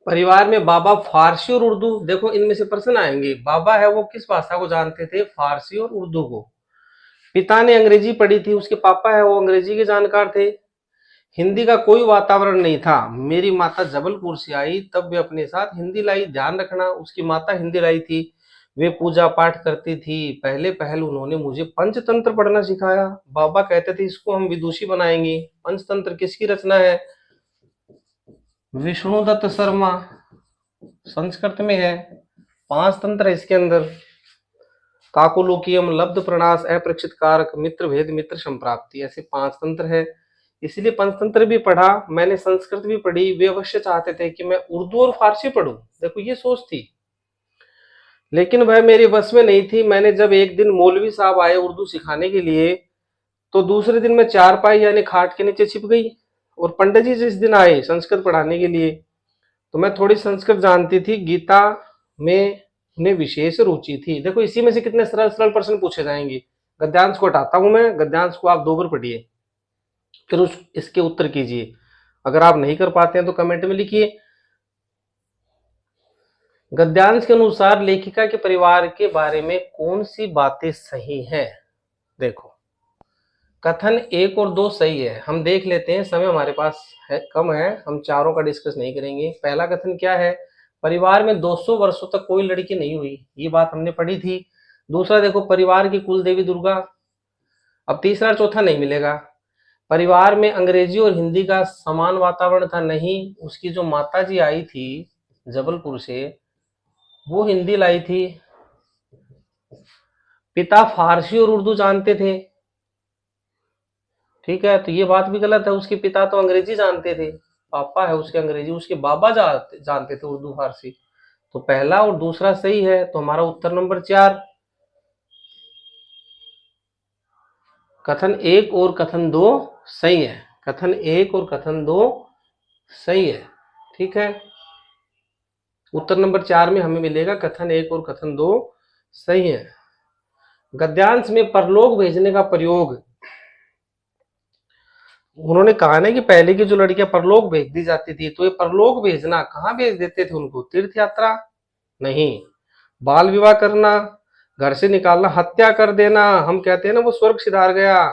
परिवार में बाबा फारसी और उर्दू, देखो इनमें से प्रश्न आएंगे। बाबा है वो किस भाषा को जानते थे, फारसी और उर्दू को। पिता ने अंग्रेजी पढ़ी थी, उसके पापा है वो अंग्रेजी के जानकार थे। हिंदी का कोई वातावरण नहीं था, मेरी माता जबलपुर से आई तब वे अपने साथ हिंदी लाई, ध्यान रखना उसकी माता हिंदी लाई थी। वे पूजा पाठ करती थी, पहले पहल उन्होंने मुझे पंचतंत्र पढ़ना सिखाया। बाबा कहते थे इसको हम विदुषी बनाएंगे। पंचतंत्र किसकी रचना है, विष्णुदत्त शर्मा, संस्कृत में है। 5 तंत्र है इसके अंदर, काकोलोकियम, लब्ध प्रणास, अप्रक्षित कारक, मित्र भेद, मित्र संप्राप्ति, ऐसे 5 तंत्र है। इसलिए पंचतंत्र भी पढ़ा, मैंने संस्कृत भी पढ़ी। वे अवश्य चाहते थे कि मैं उर्दू और फारसी पढ़ूं, देखो ये सोच थी, लेकिन वह मेरे बस में नहीं थी। मैंने जब एक दिन मौलवी साहब आए उर्दू सिखाने के लिए, तो दूसरे दिन मैं चारपाई यानी खाट के नीचे छिप गई। और पंडित जी जिस दिन आए संस्कृत पढ़ाने के लिए, तो मैं थोड़ी संस्कृत जानती थी, गीता में उन्हें विशेष रुचि थी। देखो इसी में से कितने सरल सरल प्रश्न पूछे जाएंगे। गद्यांश को हटाता हूं मैं, गद्यांश को आप 2 बार पढ़िए, फिर इसके उत्तर कीजिए। अगर आप नहीं कर पाते हैं तो कमेंट में लिखिए। गद्यांश के अनुसार लेखिका के परिवार के बारे में कौन सी बातें सही हैं, देखो कथन 1 और 2 सही है। हम देख लेते हैं, समय हमारे पास है कम है, हम चारों का डिस्कस नहीं करेंगे। पहला कथन क्या है, परिवार में 200 वर्षों तक कोई लड़की नहीं हुई, ये बात हमने पढ़ी थी। दूसरा देखो, परिवार की कुल देवी दुर्गा। अब तीसरा और चौथा नहीं मिलेगा। परिवार में अंग्रेजी और हिंदी का समान वातावरण था, नहीं, उसकी जो माता जी आई थी जबलपुर से वो हिंदी लाई थी। पिता फारसी और उर्दू जानते थे, ठीक है, तो ये बात भी गलत है, उसके पिता तो अंग्रेजी जानते थे, पापा है उसके अंग्रेजी, उसके बाबा जानते थे उर्दू फारसी। तो पहला और दूसरा सही है, तो हमारा उत्तर नंबर 4। कथन 1 और कथन 2 सही है, कथन 1 और कथन 2 सही है, ठीक है। उत्तर नंबर 4 में हमें मिलेगा कथन 1 और कथन 2 सही है। गद्यांश में परलोक भेजने का प्रयोग उन्होंने कहा ना कि पहले की जो लड़कियां परलोक भेज दी जाती थी, तो ये परलोक भेजना कहाँ भेज देते थे उनको? तीर्थ यात्रा? नहीं। बाल विवाह करना, घर से निकालना, हत्या कर देना, हम कहते हैं ना वो स्वर्ग सिधार गया,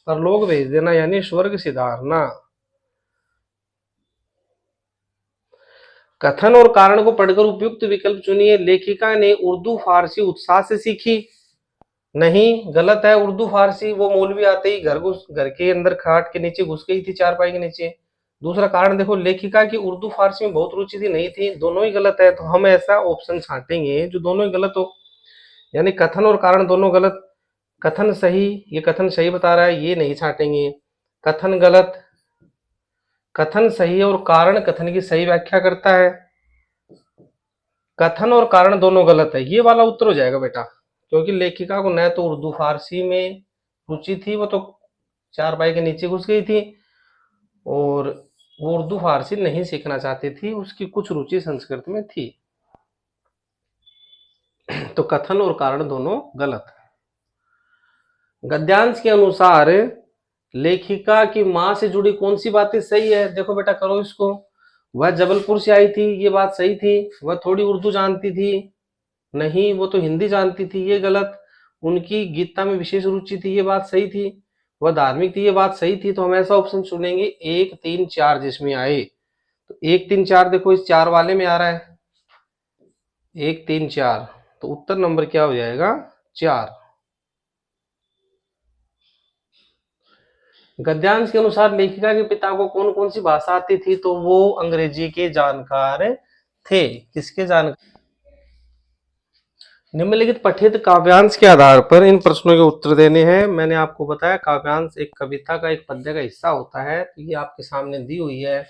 परलोक भेज देना यानी स्वर्ग सिधारना। कथन और कारण को पढ़कर उपयुक्त विकल्प चुनिए। लेखिका ने उर्दू फारसी उत्साह से सीखी? नहीं, गलत है। उर्दू फारसी वो मौलवी आते ही घर के अंदर खाट के नीचे घुस गई थी, चारपाई के नीचे। दूसरा कारण देखो, लेखिका की उर्दू फारसी में बहुत रुचि थी, नहीं थी। दोनों ही गलत है, तो हम ऐसा ऑप्शन छांटेंगे जो दोनों ही गलत हो, यानी कथन और कारण दोनों गलत। कथन सही, ये कथन सही बता रहा है, ये नहीं छांटेंगे। कथन गलत, कथन सही है और कारण कथन की सही व्याख्या करता है। कथन और कारण दोनों गलत है, ये वाला उत्तर हो जाएगा बेटा, क्योंकि लेखिका को न तो उर्दू फारसी में रुचि थी, वो तो चारपाई के नीचे घुस गई थी, और वो उर्दू फारसी नहीं सीखना चाहती थी, उसकी कुछ रुचि संस्कृत में थी। तो कथन और कारण दोनों गलत। गद्यांश के अनुसार लेखिका की मां से जुड़ी कौन सी बातें सही है? देखो बेटा, करो इसको। वह जबलपुर से आई थी, ये बात सही थी। वह थोड़ी उर्दू जानती थी? नहीं, वो तो हिंदी जानती थी, ये गलत। उनकी गीता में विशेष रुचि थी, ये बात सही थी। वह धार्मिक थी, ये बात सही थी। तो हम ऐसा ऑप्शन चुनेंगे 1 3 4 जिसमें आए। तो 1 3 4 देखो इस 4 वाले में आ रहा है, 1 3 4, तो उत्तर नंबर क्या हो जाएगा? 4। गद्यांश के अनुसार लेखिका के पिता को कौन कौन सी भाषा आती थी? तो वो अंग्रेजी के जानकार थे। किसके जानकार? निम्नलिखित पठित काव्यांश के आधार पर इन प्रश्नों के उत्तर देने हैं। मैंने आपको बताया काव्यांश एक कविता का, एक पद्य का हिस्सा होता है। तो ये आपके सामने दी हुई है,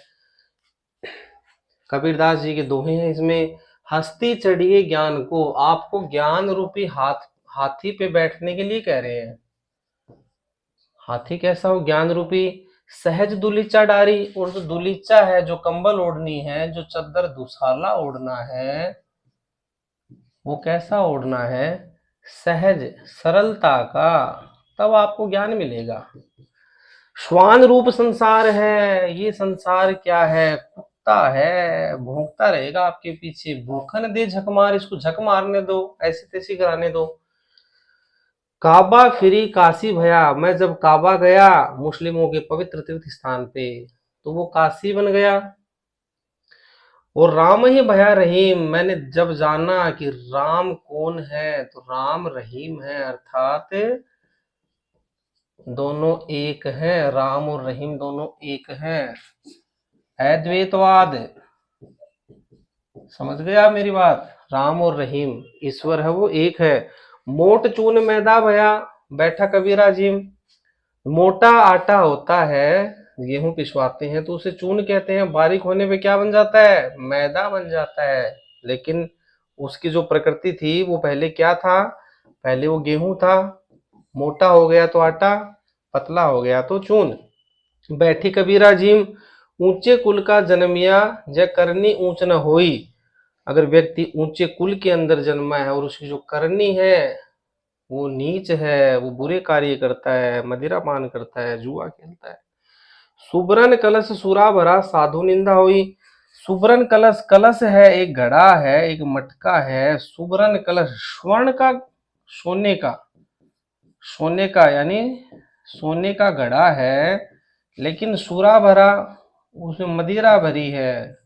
कबीरदास जी के दोहे हैं इसमें। हस्ती चढ़िए ज्ञान को, आपको ज्ञान रूपी हाथी पे बैठने के लिए कह रहे हैं। हाथी कैसा हो? ज्ञान रूपी। सहज दुलीचा डारी, और जो दुलीचा है, जो कंबल ओढ़नी है, जो चद्दर दुशाला ओढ़ना है, वो कैसा ओढ़ना है? सहज, सरलता का, तब आपको ज्ञान मिलेगा। श्वान रूप संसार है, ये संसार क्या है? कुत्ता है, भौंकता रहेगा आपके पीछे। भूखन दे झक मार, इसको झक मारने दो, ऐसी तैसी कराने दो। काबा फिरी काशी भया, मैं जब काबा गया मुस्लिमों के पवित्र तीर्थ स्थान पे, तो वो काशी बन गया। और राम ही भया रहीम, मैंने जब जाना कि राम कौन है, तो राम रहीम है, अर्थात दोनों एक हैं। राम और रहीम दोनों एक हैं। अद्वैतवाद, समझ गया मेरी बात? राम और रहीम, ईश्वर है वो एक है। मोट चून मैदा भया, बैठा कबीरा जिम। मोटा आटा होता है, गेहूं पिसवाते हैं तो उसे चून कहते हैं। बारीक होने पे क्या बन जाता है? मैदा बन जाता है। लेकिन उसकी जो प्रकृति थी वो पहले क्या था? पहले वो गेहूं था। मोटा हो गया तो आटा, पतला हो गया तो चून। बैठी कबीरा जिम, ऊंचे कुल का जन्मिया, जय करनी ऊंच न होई। अगर व्यक्ति ऊंचे कुल के अंदर जन्मा है और उसकी जो करनी है वो नीच है, वो बुरे कार्य करता है, मदिरा पान करता है, जुआ खेलता है। सुबरन कलश सुरा भरा, साधु निंदा हुई। सुबरन कलश, कलश है एक घड़ा है, एक मटका है। सुबरन कलश, स्वर्ण का, सोने का, सोने का यानी सोने का घड़ा है, लेकिन सुरा भरा, उसमें मदिरा भरी है,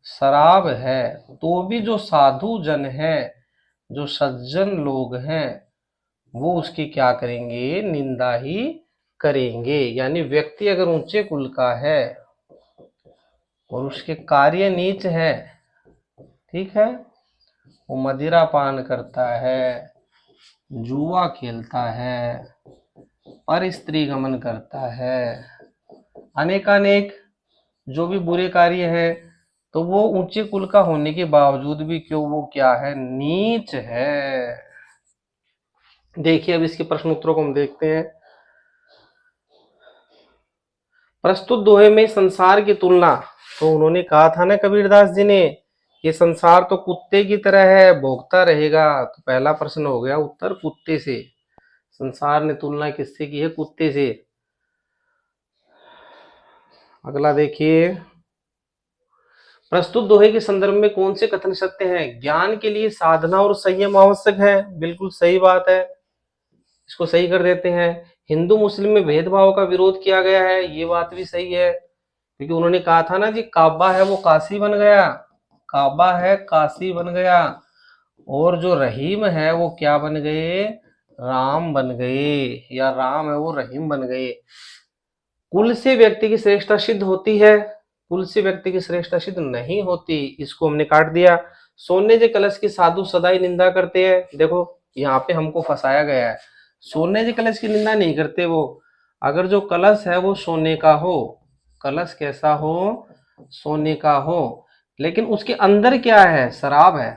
शराब है। तो भी जो साधु जन है, जो सज्जन लोग हैं, वो उसकी क्या करेंगे? निंदा ही करेंगे। यानी व्यक्ति अगर ऊंचे कुल का है और उसके कार्य नीच है, ठीक है, वो मदिरा पान करता है, जुआ खेलता है, पर स्त्री गमन करता है, अनेकानेक जो भी बुरे कार्य है, तो वो ऊंचे कुल का होने के बावजूद भी क्यों वो क्या है? नीच है। देखिए अब इसके प्रश्न उत्तरों को हम देखते हैं। प्रस्तुत दोहे में संसार की तुलना, तो उन्होंने कहा था ना कबीरदास जी ने, ये संसार तो कुत्ते की तरह है, भोगता रहेगा। तो पहला प्रश्न हो गया उत्तर कुत्ते से। संसार ने तुलना किससे की है? कुत्ते से। अगला देखिए, प्रस्तुत दोहे के संदर्भ में कौन से कथन सत्य हैं? ज्ञान के लिए साधना और संयम आवश्यक है, बिल्कुल सही बात है, इसको सही कर देते हैं। हिंदू मुस्लिम में भेदभाव का विरोध किया गया है, ये बात भी सही है, क्योंकि उन्होंने कहा था ना जी, काबा है वो काशी बन गया, काबा है काशी बन गया, और जो रहीम है वो क्या बन गए? राम बन गए, या राम है वो रहीम बन गए। कुल से व्यक्ति की श्रेष्ठता सिद्ध होती है, कुल से व्यक्ति की श्रेष्ठता सिद्ध नहीं होती, इसको हमने काट दिया। सोने के कलश की साधु सदा ही निंदा करते हैं, देखो यहाँ पे हमको फंसाया गया है, सोने के कलश की निंदा नहीं करते वो, अगर जो कलश है वो सोने का हो, कलश कैसा हो? सोने का हो, लेकिन उसके अंदर क्या है? शराब है,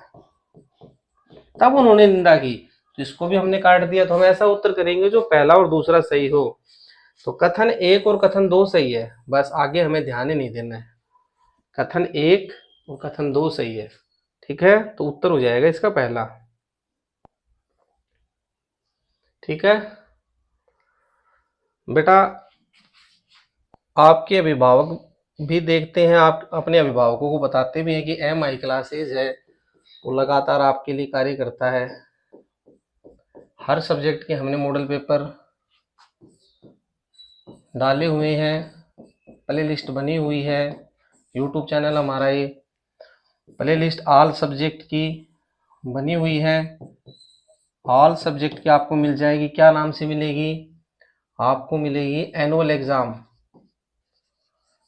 तब उन्होंने निंदा की, तो इसको भी हमने काट दिया। तो हम ऐसा उत्तर करेंगे जो पहला और दूसरा सही हो। तो कथन 1 और कथन 2 सही है, बस आगे हमें ध्यान ही नहीं देना है, कथन 1 और कथन 2 सही है, ठीक है, तो उत्तर हो जाएगा इसका पहला, ठीक है। बेटा आपके अभिभावक भी देखते हैं, आप अपने अभिभावकों को बताते भी हैं कि MI क्लासेज है, वो लगातार आपके लिए कार्य करता है, हर सब्जेक्ट के हमने मॉडल पेपर डाले हुए हैं, प्ले लिस्ट बनी हुई है, यूट्यूब चैनल हमारा ये प्ले लिस्ट ऑल सब्जेक्ट की बनी हुई है, ऑल सब्जेक्ट की आपको मिल जाएगी, क्या नाम से मिलेगी? आपको मिलेगी annual exam,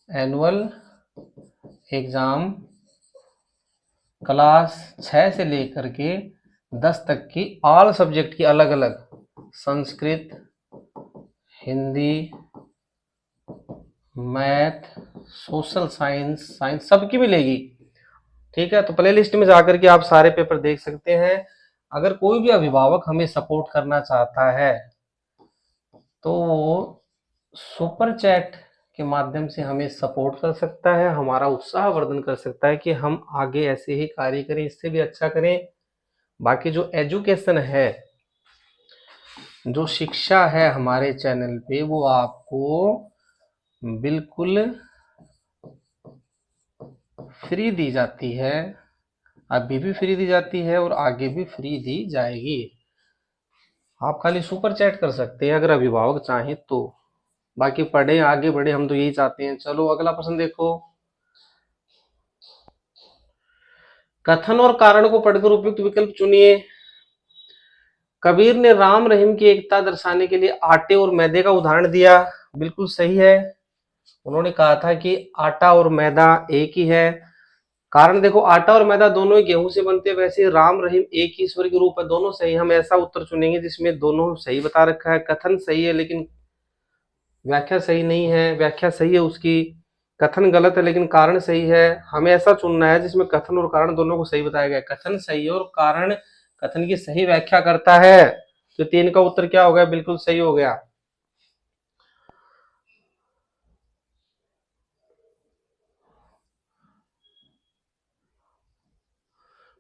annual exam class 6 से लेकर के 10 तक की ऑल सब्जेक्ट की, अलग अलग, Sanskrit, Hindi, math, social science, science सबकी मिलेगी, ठीक है। तो प्ले लिस्ट में जाकर के आप सारे पेपर देख सकते हैं। अगर कोई भी अभिभावक हमें सपोर्ट करना चाहता है तो वो सुपर चैट के माध्यम से हमें सपोर्ट कर सकता है, हमारा उत्साह वर्धन कर सकता है कि हम आगे ऐसे ही कार्य करें, इससे भी अच्छा करें। बाकी जो एजुकेशन है, जो शिक्षा है हमारे चैनल पे, वो आपको बिल्कुल फ्री दी जाती है, अभी भी फ्री दी जाती है और आगे भी फ्री दी जाएगी। आप खाली सुपर चैट कर सकते हैं अगर अभिभावक चाहें तो, बाकी पढ़े आगे बढ़े, हम तो यही चाहते हैं। चलो अगला प्रश्न देखो, कथन और कारण को पढ़कर उपयुक्त विकल्प चुनिए। कबीर ने राम रहीम की एकता दर्शाने के लिए आटे और मैदे का उदाहरण दिया, बिल्कुल सही है, उन्होंने कहा था कि आटा और मैदा एक ही है। कारण देखो, आटा और मैदा दोनों ही गेहूं से बनते हैं, वैसे राम रहीम एक ही ईश्वर के रूप है, दोनों सही। हम ऐसा उत्तर चुनेंगे जिसमें दोनों सही बता रखा है, कथन सही है लेकिन व्याख्या सही नहीं है, व्याख्या सही है उसकी, कथन गलत है लेकिन कारण सही है। हमें ऐसा चुनना है जिसमें कथन और कारण दोनों को सही बताया गया है, कथन सही है और कारण कथन की सही व्याख्या करता है, तो 3 का उत्तर क्या हो गया? बिल्कुल सही हो गया।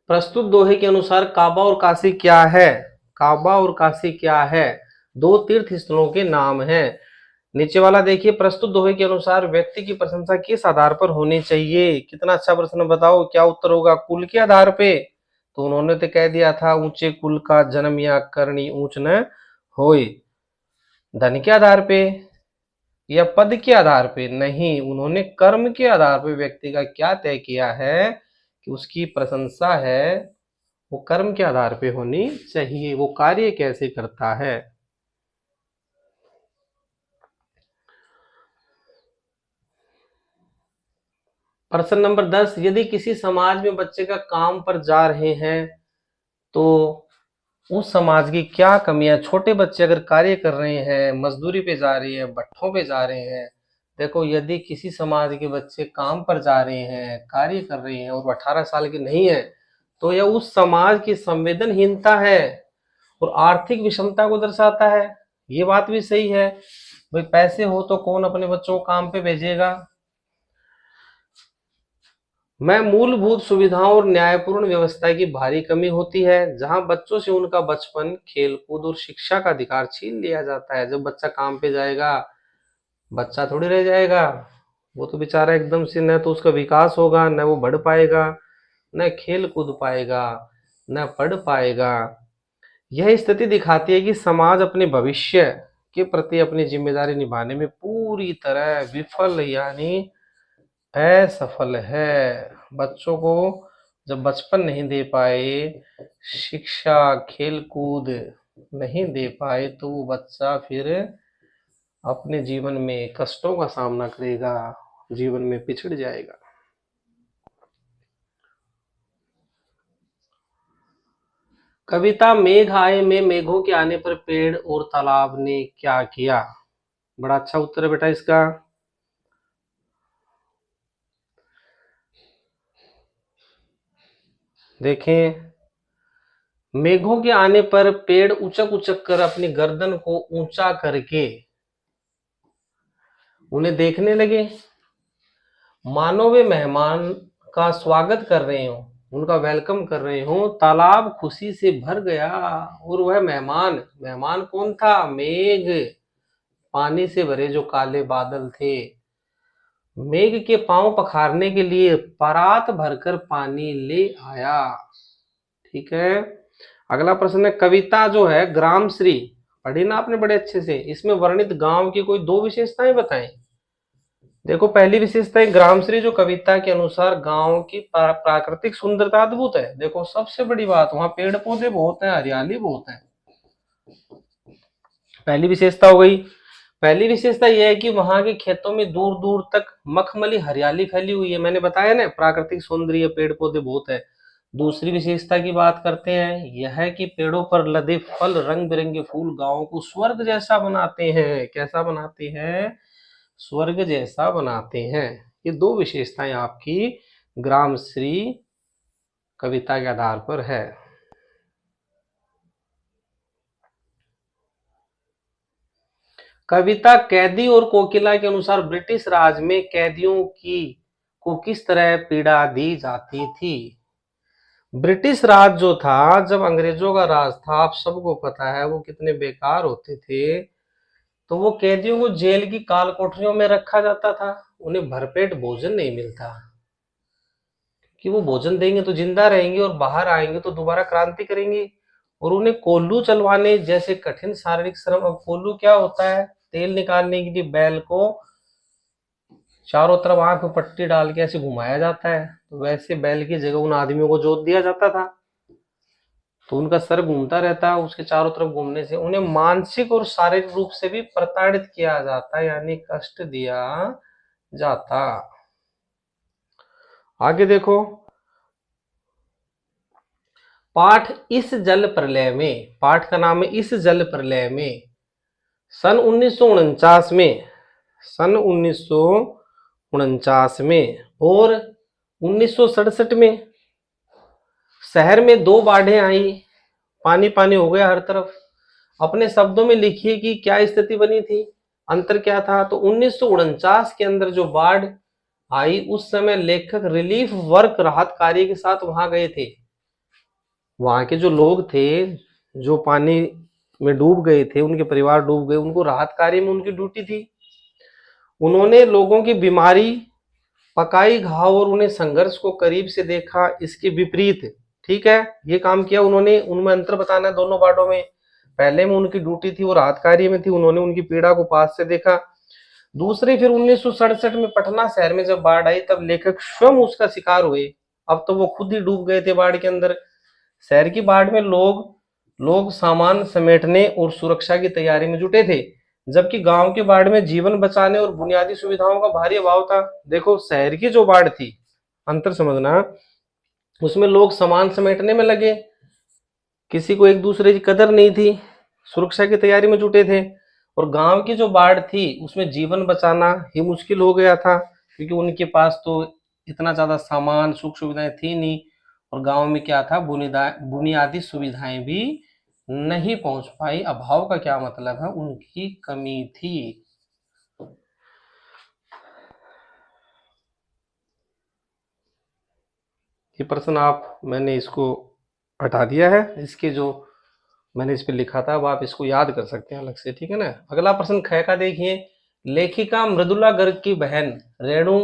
प्रस्तुत दोहे के अनुसार काबा और काशी क्या है? काबा और काशी क्या है? 2 तीर्थ स्थलों के नाम हैं। नीचे वाला देखिए, प्रस्तुत दोहे के अनुसार व्यक्ति की प्रशंसा किस आधार पर होनी चाहिए? कितना अच्छा प्रश्न, बताओ क्या उत्तर होगा? कुल के आधार पे, तो उन्होंने तो कह दिया था ऊंचे कुल का जन्म या करनी ऊंच न होए। धन के आधार पे या पद के आधार पे? नहीं, उन्होंने कर्म के आधार पे व्यक्ति का क्या तय किया है कि उसकी प्रशंसा है वो कर्म के आधार पे होनी चाहिए, वो कार्य कैसे करता है। प्रश्न नंबर 10, यदि किसी समाज में बच्चे का काम पर जा रहे हैं तो उस समाज की क्या कमियां? छोटे बच्चे अगर कार्य कर रहे हैं, मजदूरी पे जा रही है, भट्ठों पे जा रहे हैं, देखो यदि किसी समाज के बच्चे काम पर जा रहे हैं, कार्य कर रहे हैं और 18 साल के नहीं है, तो यह उस समाज की संवेदनहीनता है और आर्थिक विषमता को दर्शाता है। ये बात भी सही है, भाई पैसे हो तो कौन अपने बच्चों को काम पे भेजेगा। में मूलभूत सुविधाओं और न्यायपूर्ण व्यवस्था की भारी कमी होती है, जहां बच्चों से उनका बचपन, खेलकूद और शिक्षा का अधिकार छीन लिया जाता है। जब बच्चा काम पे जाएगा, बच्चा थोड़ी रह जाएगा, वो तो बेचारा एकदम से न तो उसका विकास होगा, न वो बढ़ पाएगा, न खेल कूद पाएगा, न पढ़ पाएगा। यह स्थिति दिखाती है कि समाज अपने भविष्य के प्रति अपनी जिम्मेदारी निभाने में पूरी तरह विफल यानी असफल है। बच्चों को जब बचपन नहीं दे पाए, शिक्षा खेल कूद नहीं दे पाए, तो वो बच्चा फिर अपने जीवन में कष्टों का सामना करेगा, जीवन में पिछड़ जाएगा। कविता मेघ आए में मेघों के आने पर पेड़ और तालाब ने क्या किया? बड़ा अच्छा उत्तर है बेटा इसका। देखें, मेघों के आने पर पेड़ उचक उचक कर अपनी गर्दन को ऊंचा करके उन्हें देखने लगे, मानो वे मेहमान का स्वागत कर रहे हो, उनका वेलकम कर रहे हो। तालाब खुशी से भर गया और वह मेहमान, मेहमान कौन था? मेघ, पानी से भरे जो काले बादल थे। मेघ के पांव पखारने के लिए परात भरकर पानी ले आया। ठीक है। अगला प्रश्न है, कविता जो है ग्रामश्री, पढ़ी ना आपने बड़े अच्छे से, इसमें वर्णित गांव की कोई दो विशेषताएं बताएं। देखो, पहली विशेषता है ग्रामश्री जो कविता के अनुसार गांव की प्राकृतिक सुंदरता अद्भुत है। देखो, सबसे बड़ी बात, वहां पेड़ पौधे बहुत हैं, हरियाली बहुत है, पहली विशेषता हो गई। पहली विशेषता यह है कि वहां के खेतों में दूर दूर तक मखमली हरियाली फैली हुई है, मैंने बताया ना, प्राकृतिक सौंदर्य, पेड़ पौधे बहुत है। दूसरी विशेषता की बात करते हैं, यह है कि पेड़ों पर लदे फल, रंग बिरंगे फूल गांव को स्वर्ग जैसा बनाते हैं। कैसा बनाते हैं? स्वर्ग जैसा बनाते हैं। ये दो विशेषताएं आपकी ग्रामश्री कविता के आधार पर है। कविता कैदी और कोकिला के अनुसार ब्रिटिश राज में कैदियों की को किस तरह पीड़ा दी जाती थी? ब्रिटिश राज जो था, जब अंग्रेजों का राज था, आप सबको पता है वो कितने बेकार होते थे। तो वो कैदियों को जेल की काल कोठरियों में रखा जाता था, उन्हें भरपेट भोजन नहीं मिलता, कि वो भोजन देंगे तो जिंदा रहेंगे और बाहर आएंगे तो दोबारा क्रांति करेंगे। और उन्हें कोल्लू चलवाने जैसे कठिन शारीरिक श्रम। अब कोल्लू क्या होता है? तेल निकालने के लिए बैल को चारों तरफ आंख में पट्टी डाल के ऐसे घुमाया जाता है, तो वैसे बैल की जगह उन आदमियों को जोत दिया जाता था, तो उनका सर घूमता रहता है, उसके चारों तरफ घूमने से उन्हें मानसिक और शारीरिक रूप से भी प्रताड़ित किया जाता, यानी कष्ट दिया जाता। आगे देखो, पाठ इस जल प्रलय में, पाठ का नाम है इस जल प्रलय में, सन 1949 में, सन 1949 में और 1967 में शहर में दो बाढ़ें आई, पानी पानी हो गया हर तरफ। अपने शब्दों में लिखिए कि क्या स्थिति बनी थी, अंतर क्या था। तो 1949 के अंदर जो बाढ़ आई, उस समय लेखक रिलीफ वर्क, राहत कार्य के साथ वहां गए थे। वहां के जो लोग थे जो पानी में डूब गए थे, उनके परिवार डूब गए, उनको राहत कार्य में उनकी ड्यूटी थी। उन्होंने लोगों की बीमारी, पकाई घाव और उन्हें संघर्ष को करीब से देखा, इसके विपरीत, ठीक है, ये काम किया उन्होंने। उनमें अंतर बताना है दोनों बाढ़ों में। पहले में उनकी ड्यूटी थी, वो राहत कार्य में थी, उन्होंने उनकी पीड़ा को पास से देखा। दूसरी, फिर 1967 में पटना शहर में जब बाढ़ आई, तब लेखक स्वयं उसका शिकार हुए। अब तो वो खुद ही डूब गए थे बाढ़ के अंदर। शहर की बाढ़ में लोग लोग सामान समेटने और सुरक्षा की तैयारी में जुटे थे, जबकि गांव की बाढ़ में जीवन बचाने और बुनियादी सुविधाओं का भारी अभाव था। देखो, शहर की जो बाढ़ थी, अंतर समझना, उसमें लोग सामान समेटने में लगे, किसी को एक दूसरे की कदर नहीं थी, सुरक्षा की तैयारी में जुटे थे। और गांव की जो बाढ़ थी, उसमें जीवन बचाना ही मुश्किल हो गया था, क्योंकि उनके पास तो इतना ज्यादा सामान, सुख सुविधाएं थी नहीं। और गांव में क्या था, बुनियादी सुविधाएं भी नहीं पहुंच पाई। अभाव का क्या मतलब है? उनकी कमी थी। ये प्रश्न आप, मैंने इसको हटा दिया है, इसके जो मैंने इस पे लिखा था, अब आप इसको याद कर सकते हैं अलग से, ठीक है ना। अगला प्रश्न ख का देखिए, लेखिका मृदुला गर्ग की बहन रेणु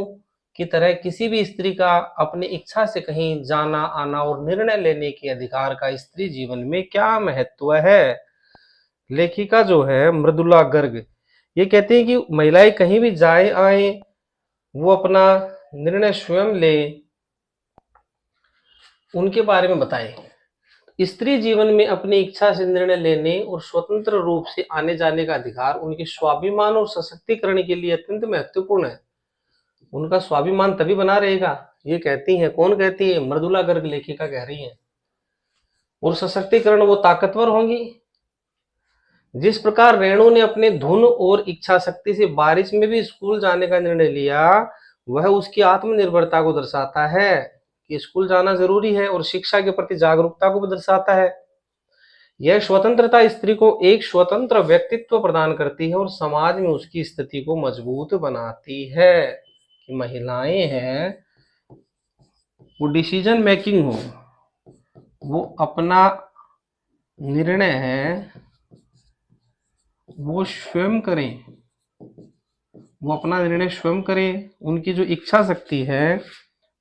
की तरह किसी भी स्त्री का अपनी इच्छा से कहीं जाना आना और निर्णय लेने के अधिकार का स्त्री जीवन में क्या महत्व है। लेखिका जो है मृदुला गर्ग, ये कहती है कि महिलाएं कहीं भी जाए आए, वो अपना निर्णय स्वयं ले, उनके बारे में बताएं। स्त्री जीवन में अपनी इच्छा से निर्णय लेने और स्वतंत्र रूप से आने जाने का अधिकार उनके स्वाभिमान और सशक्तिकरण के लिए अत्यंत महत्वपूर्ण है। उनका स्वाभिमान तभी बना रहेगा, ये कहती हैं। कौन कहती है? मृदुला गर्ग लेखिका कह रही हैं। और सशक्तिकरण, वो ताकतवर होंगी। जिस प्रकार रेणु ने अपने धुन और इच्छा शक्ति से बारिश में भी स्कूल जाने का निर्णय लिया, वह उसकी आत्मनिर्भरता को दर्शाता है कि स्कूल जाना जरूरी है, और शिक्षा के प्रति जागरूकता को भी दर्शाता है। यह स्वतंत्रता स्त्री को एक स्वतंत्र व्यक्तित्व प्रदान करती है और समाज में उसकी स्थिति को मजबूत बनाती है। कि महिलाएं हैं वो डिसीजन मेकिंग हो, वो अपना निर्णय है वो स्वयं करें, वो अपना निर्णय स्वयं करें। उनकी जो इच्छा शक्ति है,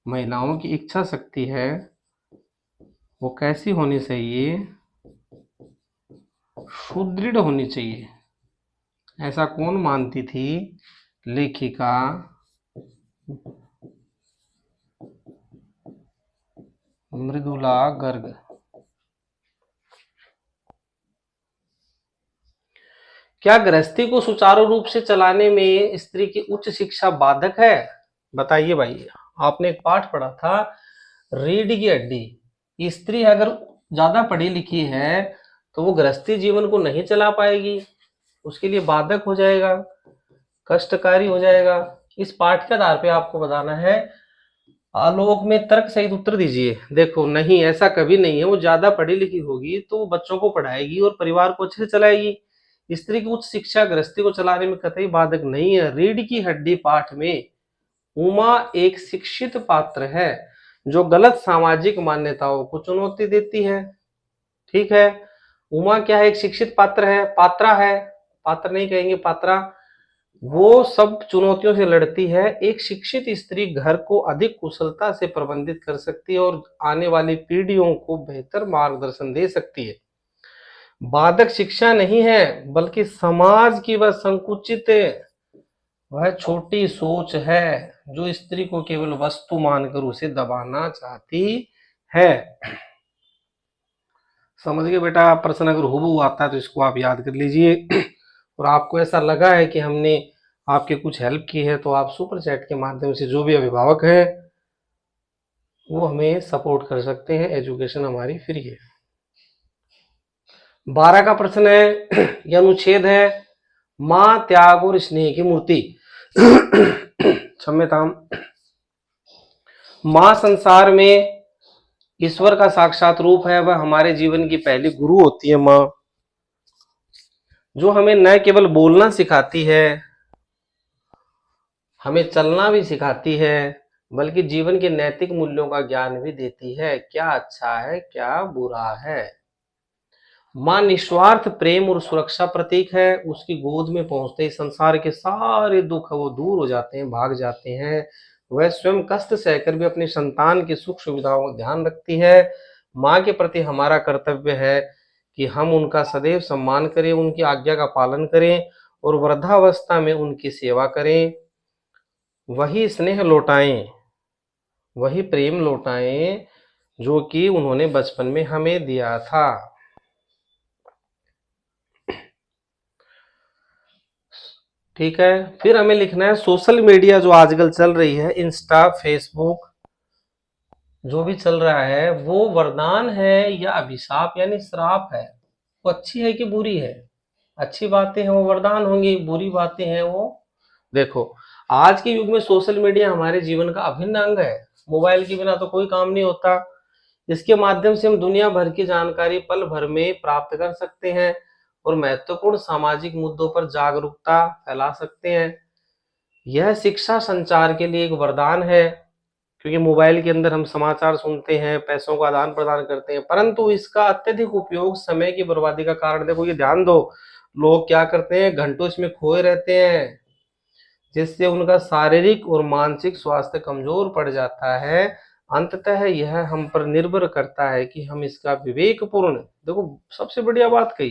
महिलाओं की इच्छा शक्ति है, वो कैसी होनी चाहिए? सुदृढ़ होनी चाहिए। ऐसा कौन मानती थी? लेखिका मृदुला गर्ग। क्या गृहस्थी को सुचारू रूप से चलाने में स्त्री की उच्च शिक्षा बाधक है? बताइए भाई। आपने एक पाठ पढ़ा था, रीढ़ की हड्डी। स्त्री अगर ज्यादा पढ़ी लिखी है तो वो गृहस्थी जीवन को नहीं चला पाएगी, उसके लिए बाधक हो जाएगा, कष्टकारी हो जाएगा। इस पाठ के आधार पे आपको बताना है। आलोक में तर्क सहित उत्तर दीजिए। देखो, नहीं, ऐसा कभी नहीं है। वो ज्यादा पढ़ी लिखी होगी तो वो बच्चों को पढ़ाएगी और परिवार को अच्छे से चलाएगी। स्त्री की उच्च शिक्षा गृहस्थी को चलाने में कतई बाधक नहीं है। रीढ़ की हड्डी पाठ में उमा एक शिक्षित पात्र है जो गलत सामाजिक मान्यताओं को चुनौती देती है। ठीक है, उमा क्या है? एक शिक्षित पात्र है, पात्रा है, पात्र नहीं कहेंगे, पात्रा। वो सब चुनौतियों से लड़ती है। एक शिक्षित स्त्री घर को अधिक कुशलता से प्रबंधित कर सकती है और आने वाली पीढ़ियों को बेहतर मार्गदर्शन दे सकती है। बाधक शिक्षा नहीं है, बल्कि समाज की वह संकुचित, वह छोटी सोच है जो स्त्री को केवल वस्तु मानकर उसे दबाना चाहती है। समझ गए बेटा? प्रश्न अगर हुबहू आता है तो इसको आप याद कर लीजिए। और आपको ऐसा लगा है कि हमने आपकी कुछ हेल्प की है तो आप सुपर चैट के माध्यम से जो भी अभिभावक हैं वो हमें सपोर्ट कर सकते हैं। एजुकेशन हमारी फ्री है। 12 का प्रश्न है, यह अनुच्छेद है, मां त्याग और स्नेह की मूर्ति। क्षम्यताम। मां संसार में ईश्वर का साक्षात रूप है। वह हमारे जीवन की पहली गुरु होती है। मां जो हमें न केवल बोलना सिखाती है, हमें चलना भी सिखाती है, बल्कि जीवन के नैतिक मूल्यों का ज्ञान भी देती है। क्या अच्छा है, क्या बुरा है। मां निस्वार्थ प्रेम और सुरक्षा प्रतीक है। उसकी गोद में पहुंचते ही संसार के सारे दुख वो दूर हो जाते हैं, भाग जाते हैं। वह स्वयं कष्ट सहकर भी अपनी संतान की सुख सुविधाओं का ध्यान रखती है। मां के प्रति हमारा कर्तव्य है कि हम उनका सदैव सम्मान करें, उनकी आज्ञा का पालन करें और वृद्धावस्था में उनकी सेवा करें। वही स्नेह लौटाएं, वही प्रेम लौटाएं जो कि उन्होंने बचपन में हमें दिया था। ठीक है, फिर हमें लिखना है, सोशल मीडिया जो आजकल चल रही है, इंस्टा, फेसबुक, जो भी चल रहा है, वो वरदान है या अभिशाप यानी श्राप है? वो अच्छी है कि बुरी है? अच्छी बातें हैं वो वरदान होंगी, बुरी बातें हैं वो। देखो, आज के युग में सोशल मीडिया हमारे जीवन का अभिन्न अंग है। मोबाइल के बिना तो कोई काम नहीं होता। इसके माध्यम से हम दुनिया भर की जानकारी पल भर में प्राप्त कर सकते हैं और महत्वपूर्ण सामाजिक मुद्दों पर जागरूकता फैला सकते हैं। यह शिक्षा संचार के लिए एक वरदान है, क्योंकि मोबाइल के अंदर हम समाचार सुनते हैं, पैसों का आदान प्रदान करते हैं, परंतु इसका अत्यधिक उपयोग समय की बर्बादी का कारण। देखो, ये ध्यान दो, लोग क्या करते हैं, घंटों इसमें खोए रहते हैं। जिससे उनका शारीरिक और मानसिक स्वास्थ्य कमजोर पड़ जाता है। अंततः यह हम पर निर्भर करता है कि हम इसका विवेकपूर्ण, देखो सबसे बढ़िया बात कही,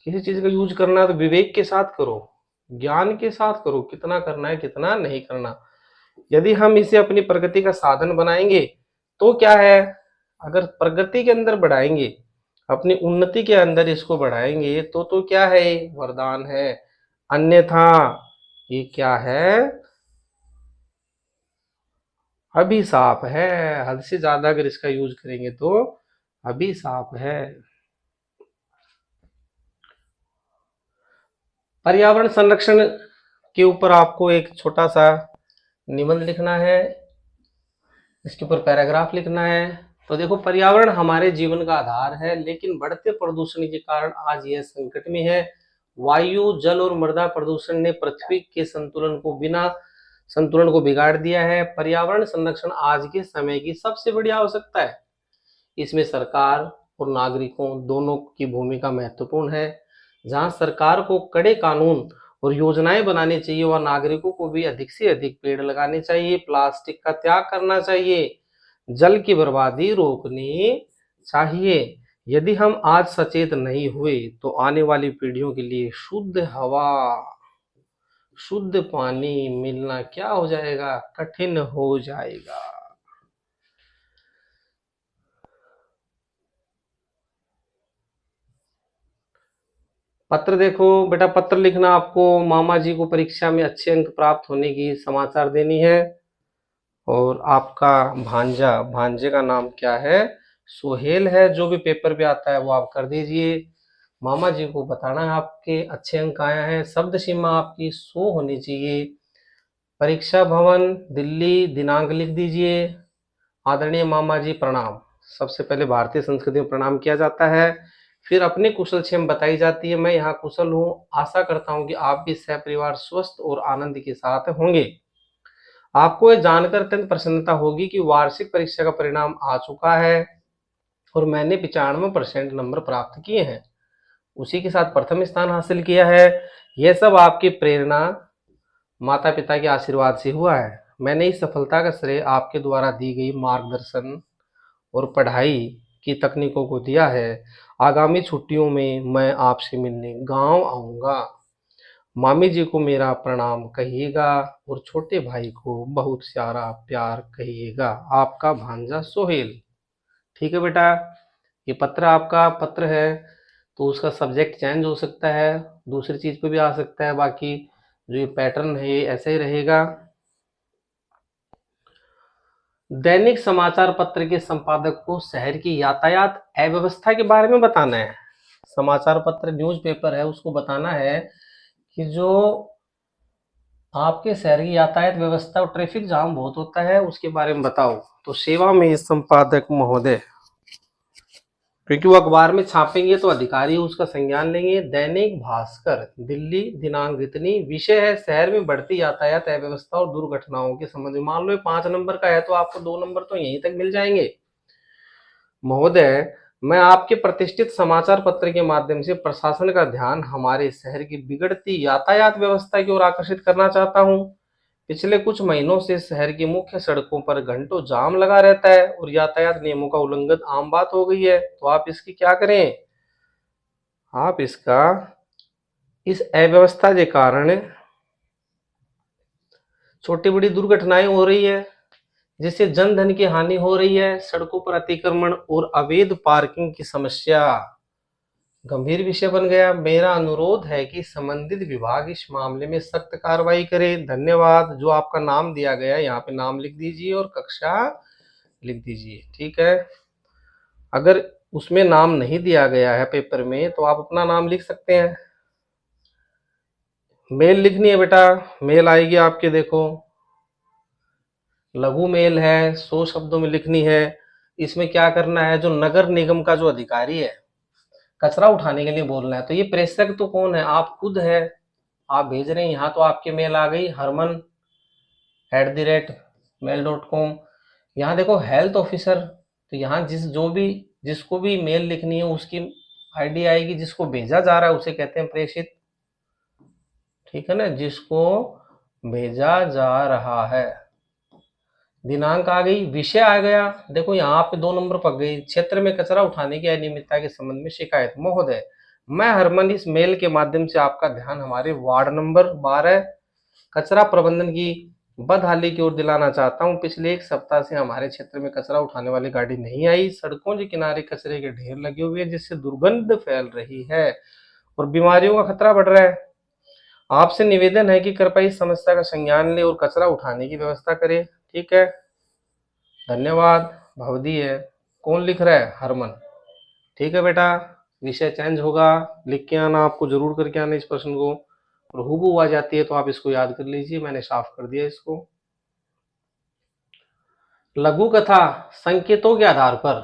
किसी चीज का यूज करना है तो विवेक के साथ करो, ज्ञान के साथ करो, कितना करना है कितना नहीं करना। यदि हम इसे अपनी प्रगति का साधन बनाएंगे तो क्या है, अगर प्रगति के अंदर बढ़ाएंगे, अपनी उन्नति के अंदर इसको बढ़ाएंगे तो क्या है, वरदान है। अन्यथा ये क्या है, अभिशाप है। हद से ज्यादा अगर इसका यूज करेंगे तो अभिशाप है। पर्यावरण संरक्षण के ऊपर आपको एक छोटा सा निबंध लिखना है, इसके ऊपर पैराग्राफ लिखना है। तो देखो, पर्यावरण हमारे जीवन का आधार है, लेकिन बढ़ते प्रदूषण के कारण आज यह संकट में है। वायु, जल और मृदा प्रदूषण ने पृथ्वी के संतुलन को बिगाड़ दिया है। पर्यावरण संरक्षण आज के समय की सबसे बड़ी आवश्यकता है। इसमें सरकार और नागरिकों दोनों की भूमिका महत्वपूर्ण है। जहां सरकार को कड़े कानून और योजनाएं बनानी चाहिए, वह नागरिकों को भी अधिक से अधिक पेड़ लगाने चाहिए, प्लास्टिक का त्याग करना चाहिए, जल की बर्बादी रोकनी चाहिए। यदि हम आज सचेत नहीं हुए तो आने वाली पीढ़ियों के लिए शुद्ध हवा, शुद्ध पानी मिलना क्या हो जाएगा, कठिन हो जाएगा। पत्र देखो बेटा, पत्र लिखना आपको मामा जी को परीक्षा में अच्छे अंक प्राप्त होने की समाचार देनी है। और आपका भांजे का नाम क्या है, सोहेल है। जो भी पेपर पे आता है वो आप कर दीजिए। मामा जी को बताना है आपके अच्छे अंक आया है। शब्द सीमा आपकी 100 होनी चाहिए। परीक्षा भवन दिल्ली, दिनांक लिख दीजिए। आदरणीय मामा जी प्रणाम। सबसे पहले भारतीय संस्कृति में प्रणाम किया जाता है, फिर अपने कुशल क्षेम बताई जाती है। मैं यहाँ कुशल हूँ, आशा करता हूँ कि आप भी सपरिवार स्वस्थ और आनंद के साथ होंगे। आपको यह जानकर अत्यंत प्रसन्नता होगी कि वार्षिक परीक्षा का परिणाम आ चुका है और मैंने 95% नंबर प्राप्त किए हैं, उसी के साथ प्रथम स्थान हासिल किया है। यह सब आपकी प्रेरणा, माता पिता के आशीर्वाद से हुआ है। मैंने इस सफलता का श्रेय आपके द्वारा दी गई मार्गदर्शन और पढ़ाई की तकनीकों को दिया है। आगामी छुट्टियों में मैं आपसे मिलने गांव आऊंगा। मामी जी को मेरा प्रणाम कहिएगा और छोटे भाई को बहुत सारा प्यार कहिएगा। आपका भांजा सोहेल। ठीक है बेटा, ये पत्र आपका पत्र है, तो उसका सब्जेक्ट चेंज हो सकता है, दूसरी चीज पे भी आ सकता है। बाकी जो ये पैटर्न है ये ऐसे ही रहेगा। दैनिक समाचार पत्र के संपादक को शहर की यातायात अव्यवस्था के बारे में बताना है। समाचार पत्र न्यूज़पेपर है, उसको बताना है कि जो आपके शहर की यातायात व्यवस्था और ट्रैफिक जाम बहुत होता है उसके बारे में बताओ। तो सेवा में इस संपादक महोदय, क्योंकि वो अखबार में छापेंगे तो अधिकारी उसका संज्ञान लेंगे। दैनिक भास्कर दिल्ली, दिनांक इतनी, विषय है शहर में बढ़ती यातायात अव्यवस्था और दुर्घटनाओं के संबंध में। मान लो 5 नंबर का है तो आपको 2 नंबर तो यहीं तक मिल जाएंगे। महोदय, मैं आपके प्रतिष्ठित समाचार पत्र के माध्यम से प्रशासन का ध्यान हमारे शहर की बिगड़ती यातायात व्यवस्था की ओर आकर्षित करना चाहता हूं। पिछले कुछ महीनों से शहर की मुख्य सड़कों पर घंटों जाम लगा रहता है और यातायात नियमों का उल्लंघन आम बात हो गई है। तो आप इसकी क्या करें, आप इसका, इस अव्यवस्था के कारण छोटी बड़ी दुर्घटनाएं हो रही है, जिससे जन धन की हानि हो रही है। सड़कों पर अतिक्रमण और अवैध पार्किंग की समस्या गंभीर विषय बन गया। मेरा अनुरोध है कि संबंधित विभाग इस मामले में सख्त कार्रवाई करे। धन्यवाद। जो आपका नाम दिया गया है यहाँ पे नाम लिख दीजिए और कक्षा लिख दीजिए। ठीक है, अगर उसमें नाम नहीं दिया गया है पेपर में तो आप अपना नाम लिख सकते हैं। मेल लिखनी है बेटा, मेल आएगी आपके, देखो लघु मेल है, 100 शब्दों में लिखनी है। इसमें क्या करना है, जो नगर निगम का जो अधिकारी है कचरा उठाने के लिए बोलना है। तो ये प्रेषक तो कौन है, आप खुद है, आप भेज रहे हैं। यहाँ तो आपके मेल आ गई harman@mail.com। यहाँ देखो हेल्थ ऑफिसर, तो यहाँ जिसको भी मेल लिखनी है उसकी आईडी आएगी। जिसको भेजा जा रहा है उसे कहते हैं प्रेषित। ठीक है ना, जिसको भेजा जा रहा है। दिनांक आ गई, विषय आ गया। देखो यहाँ पे 2 नंबर पक गई। क्षेत्र में कचरा उठाने की अनियमितता के संबंध में शिकायत। महोदय, मैं हरमन इस मेल के माध्यम से आपका ध्यान हमारे वार्ड नंबर 12 कचरा प्रबंधन की बदहाली की ओर दिलाना चाहता हूँ। पिछले 1 सप्ताह से हमारे क्षेत्र में कचरा उठाने वाली गाड़ी नहीं आई। सड़कों के किनारे कचरे के ढेर लगे हुए हैं, जिससे दुर्गंध फैल रही है और बीमारियों का खतरा बढ़ रहा है। आपसे निवेदन है कि कृपया इस समस्या का संज्ञान ले और कचरा उठाने की व्यवस्था करें। ठीक है, धन्यवाद। भवदी है। कौन लिख रहा है? हरमन। ठीक है बेटा, विषय चेंज होगा, लिख के आना, आपको जरूर करके आना इस प्रश्न को। और हुबहू आ जाती है तो आप इसको याद कर लीजिए, मैंने साफ कर दिया इसको। लघु कथा संकेतों के आधार पर।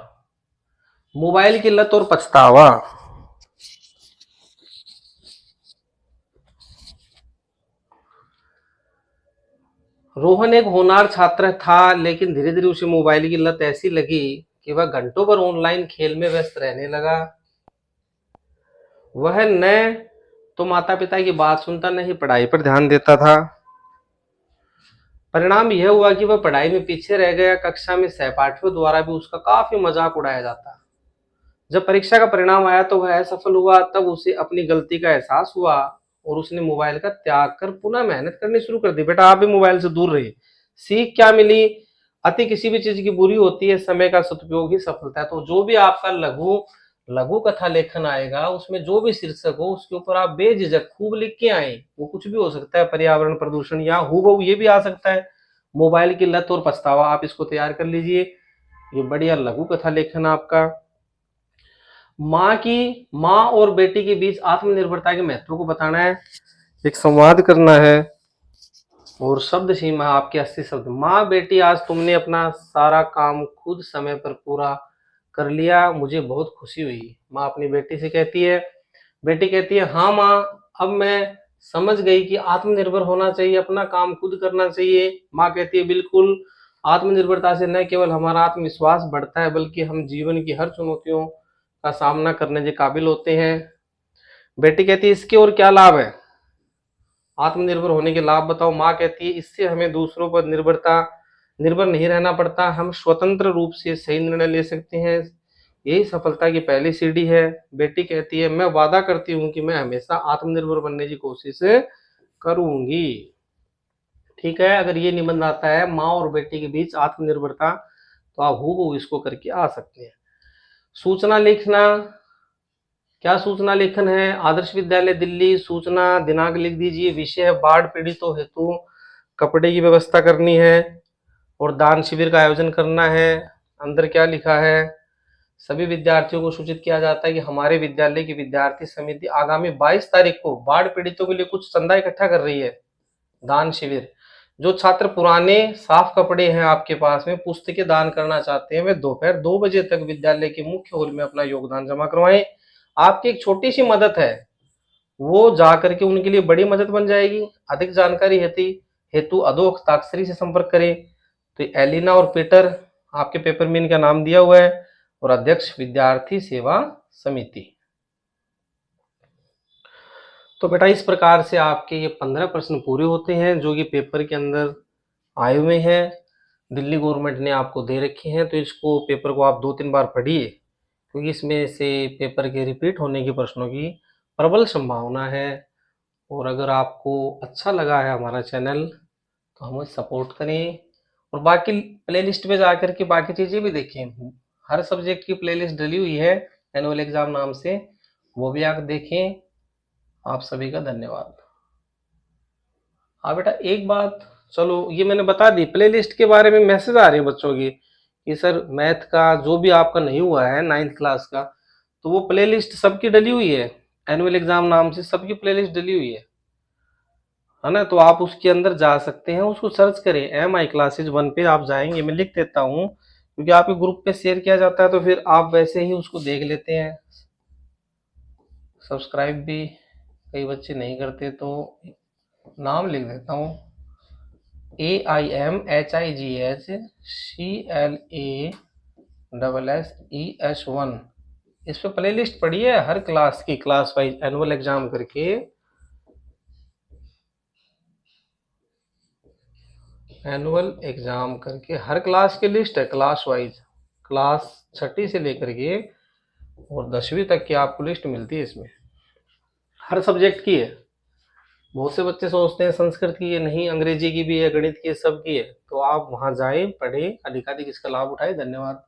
मोबाइल की लत और पछतावा। रोहन एक होनहार छात्र था, लेकिन धीरे धीरे उसे मोबाइल की लत ऐसी लगी कि वह घंटों भर ऑनलाइन खेल में व्यस्त रहने लगा। वह न तो माता पिता की बात सुनता, न ही पढ़ाई पर ध्यान देता था। परिणाम यह हुआ कि वह पढ़ाई में पीछे रह गया। कक्षा में सहपाठियों द्वारा भी उसका काफी मजाक उड़ाया जाता। जब परीक्षा का परिणाम आया तो वह असफल हुआ। तब उसे अपनी गलती का एहसास हुआ और उसने मोबाइल का त्याग कर पुनः मेहनत करनी शुरू कर दी। बेटा आप भी मोबाइल से दूर रहिए। सीख क्या मिली? अति किसी भी चीज की बुरी होती है, समय का सदुपयोग ही सफलता है। तो जो भी आपका लघु लघु कथा लेखन आएगा, उसमें जो भी शीर्षक हो उसके ऊपर आप बेझिझक खूब लिख के आए। वो कुछ भी हो सकता है, पर्यावरण प्रदूषण, या हूबहू ये भी आ सकता है मोबाइल की लत और पछतावा। आप इसको तैयार कर लीजिए, ये बढ़िया लघु कथा लेखन आपका। माँ और बेटी के बीच आत्मनिर्भरता के महत्व को बताना है, एक संवाद करना है। और शब्द सीमा आपके 80 शब्द। माँ बेटी, आज तुमने अपना सारा काम खुद समय पर पूरा कर लिया, मुझे बहुत खुशी हुई। माँ अपनी बेटी से कहती है। बेटी कहती है, हाँ माँ, अब मैं समझ गई कि आत्मनिर्भर होना चाहिए, अपना काम खुद करना चाहिए। माँ कहती है, बिल्कुल, आत्मनिर्भरता से न केवल हमारा आत्मविश्वास बढ़ता है, बल्कि हम जीवन की हर चुनौतियों का सामना करने के काबिल होते हैं। बेटी कहती है, इसके और क्या लाभ है? आत्मनिर्भर होने के लाभ बताओ। माँ कहती है, इससे हमें दूसरों पर निर्भर नहीं रहना पड़ता, हम स्वतंत्र रूप से सही निर्णय ले सकते हैं, यही सफलता की पहली सीढ़ी है। बेटी कहती है, मैं वादा करती हूँ कि मैं हमेशा आत्मनिर्भर बनने की कोशिश करूंगी। ठीक है, अगर ये निबंध आता है माँ और बेटी के बीच आत्मनिर्भरता, तो आप हूबहू इसको करके आ सकते हैं। सूचना लिखना, क्या सूचना लेखन है? आदर्श विद्यालय दिल्ली, सूचना दिनांक लिख दीजिए। विषय है बाढ़ पीड़ितों हेतु कपड़े की व्यवस्था करनी है और दान शिविर का आयोजन करना है। अंदर क्या लिखा है? सभी विद्यार्थियों को सूचित किया जाता है कि हमारे विद्यालय की विद्यार्थी समिति आगामी 22 तारीख को बाढ़ पीड़ितों के लिए कुछ चंदा इकट्ठा कर रही है। दान शिविर, जो छात्र पुराने साफ कपड़े हैं आपके पास में, पुस्तकें दान करना चाहते हैं, वे दोपहर 2 बजे तक विद्यालय के मुख्य हॉल में अपना योगदान जमा करवाएं। आपकी एक छोटी सी मदद है, वो जाकर के उनके लिए बड़ी मदद बन जाएगी। अधिक जानकारी हेतु अधो हस्ताक्षरी से संपर्क करें। तो एलिना और पीटर, आपके पेपर में इनका नाम दिया हुआ है, और अध्यक्ष विद्यार्थी सेवा समिति। तो बेटा इस प्रकार से आपके ये 15 प्रश्न पूरे होते हैं, जो कि पेपर के अंदर आए हुए हैं, दिल्ली गवर्नमेंट ने आपको दे रखे हैं। तो इसको पेपर को आप 2-3 बार पढ़िए, क्योंकि इसमें से पेपर के रिपीट होने के प्रश्नों की प्रबल संभावना है। और अगर आपको अच्छा लगा है हमारा चैनल, तो हमें सपोर्ट करें और बाकी प्लेलिस्ट में जाकर के बाकी चीज़ें भी देखें। हर सब्जेक्ट की प्लेलिस्ट डली हुई है एनुअल एग्जाम नाम से, वो भी आप देखें। आप सभी का धन्यवाद। हाँ बेटा एक बात, चलो ये मैंने बता दी, प्लेलिस्ट के बारे में मैसेज आ रहे हैं बच्चों की कि सर मैथ का जो भी आपका नहीं हुआ है 9th क्लास का, तो वो प्लेलिस्ट सबकी डली हुई है, एनुअल एग्जाम नाम से सबकी प्लेलिस्ट डली हुई है ना। तो आप उसके अंदर जा सकते हैं, उसको सर्च करें, MI क्लासेज 1 पे आप जाएंगे, मैं लिख देता हूँ क्योंकि आपके ग्रुप पे शेयर किया जाता है, तो फिर आप वैसे ही उसको देख लेते हैं। सब्सक्राइब भी कई बच्चे नहीं करते, तो नाम लिख देता हूँ, AIMHIGHCLASSES1। इस पे प्लेलिस्ट पढ़ी है हर क्लास की, क्लास वाइज एनुअल एग्जाम करके। एनुअल एग्जाम करके हर क्लास की लिस्ट है, क्लास वाइज, क्लास 6ठी से लेकर के और 10वीं तक की आपको लिस्ट मिलती है। इसमें हर सब्जेक्ट की है। बहुत से बच्चे सोचते हैं संस्कृत की है, नहीं, अंग्रेजी की भी है, गणित की है, सब की है। तो आप वहां जाए, पढ़े, अधिकाधिक इसका लाभ उठाए। धन्यवाद।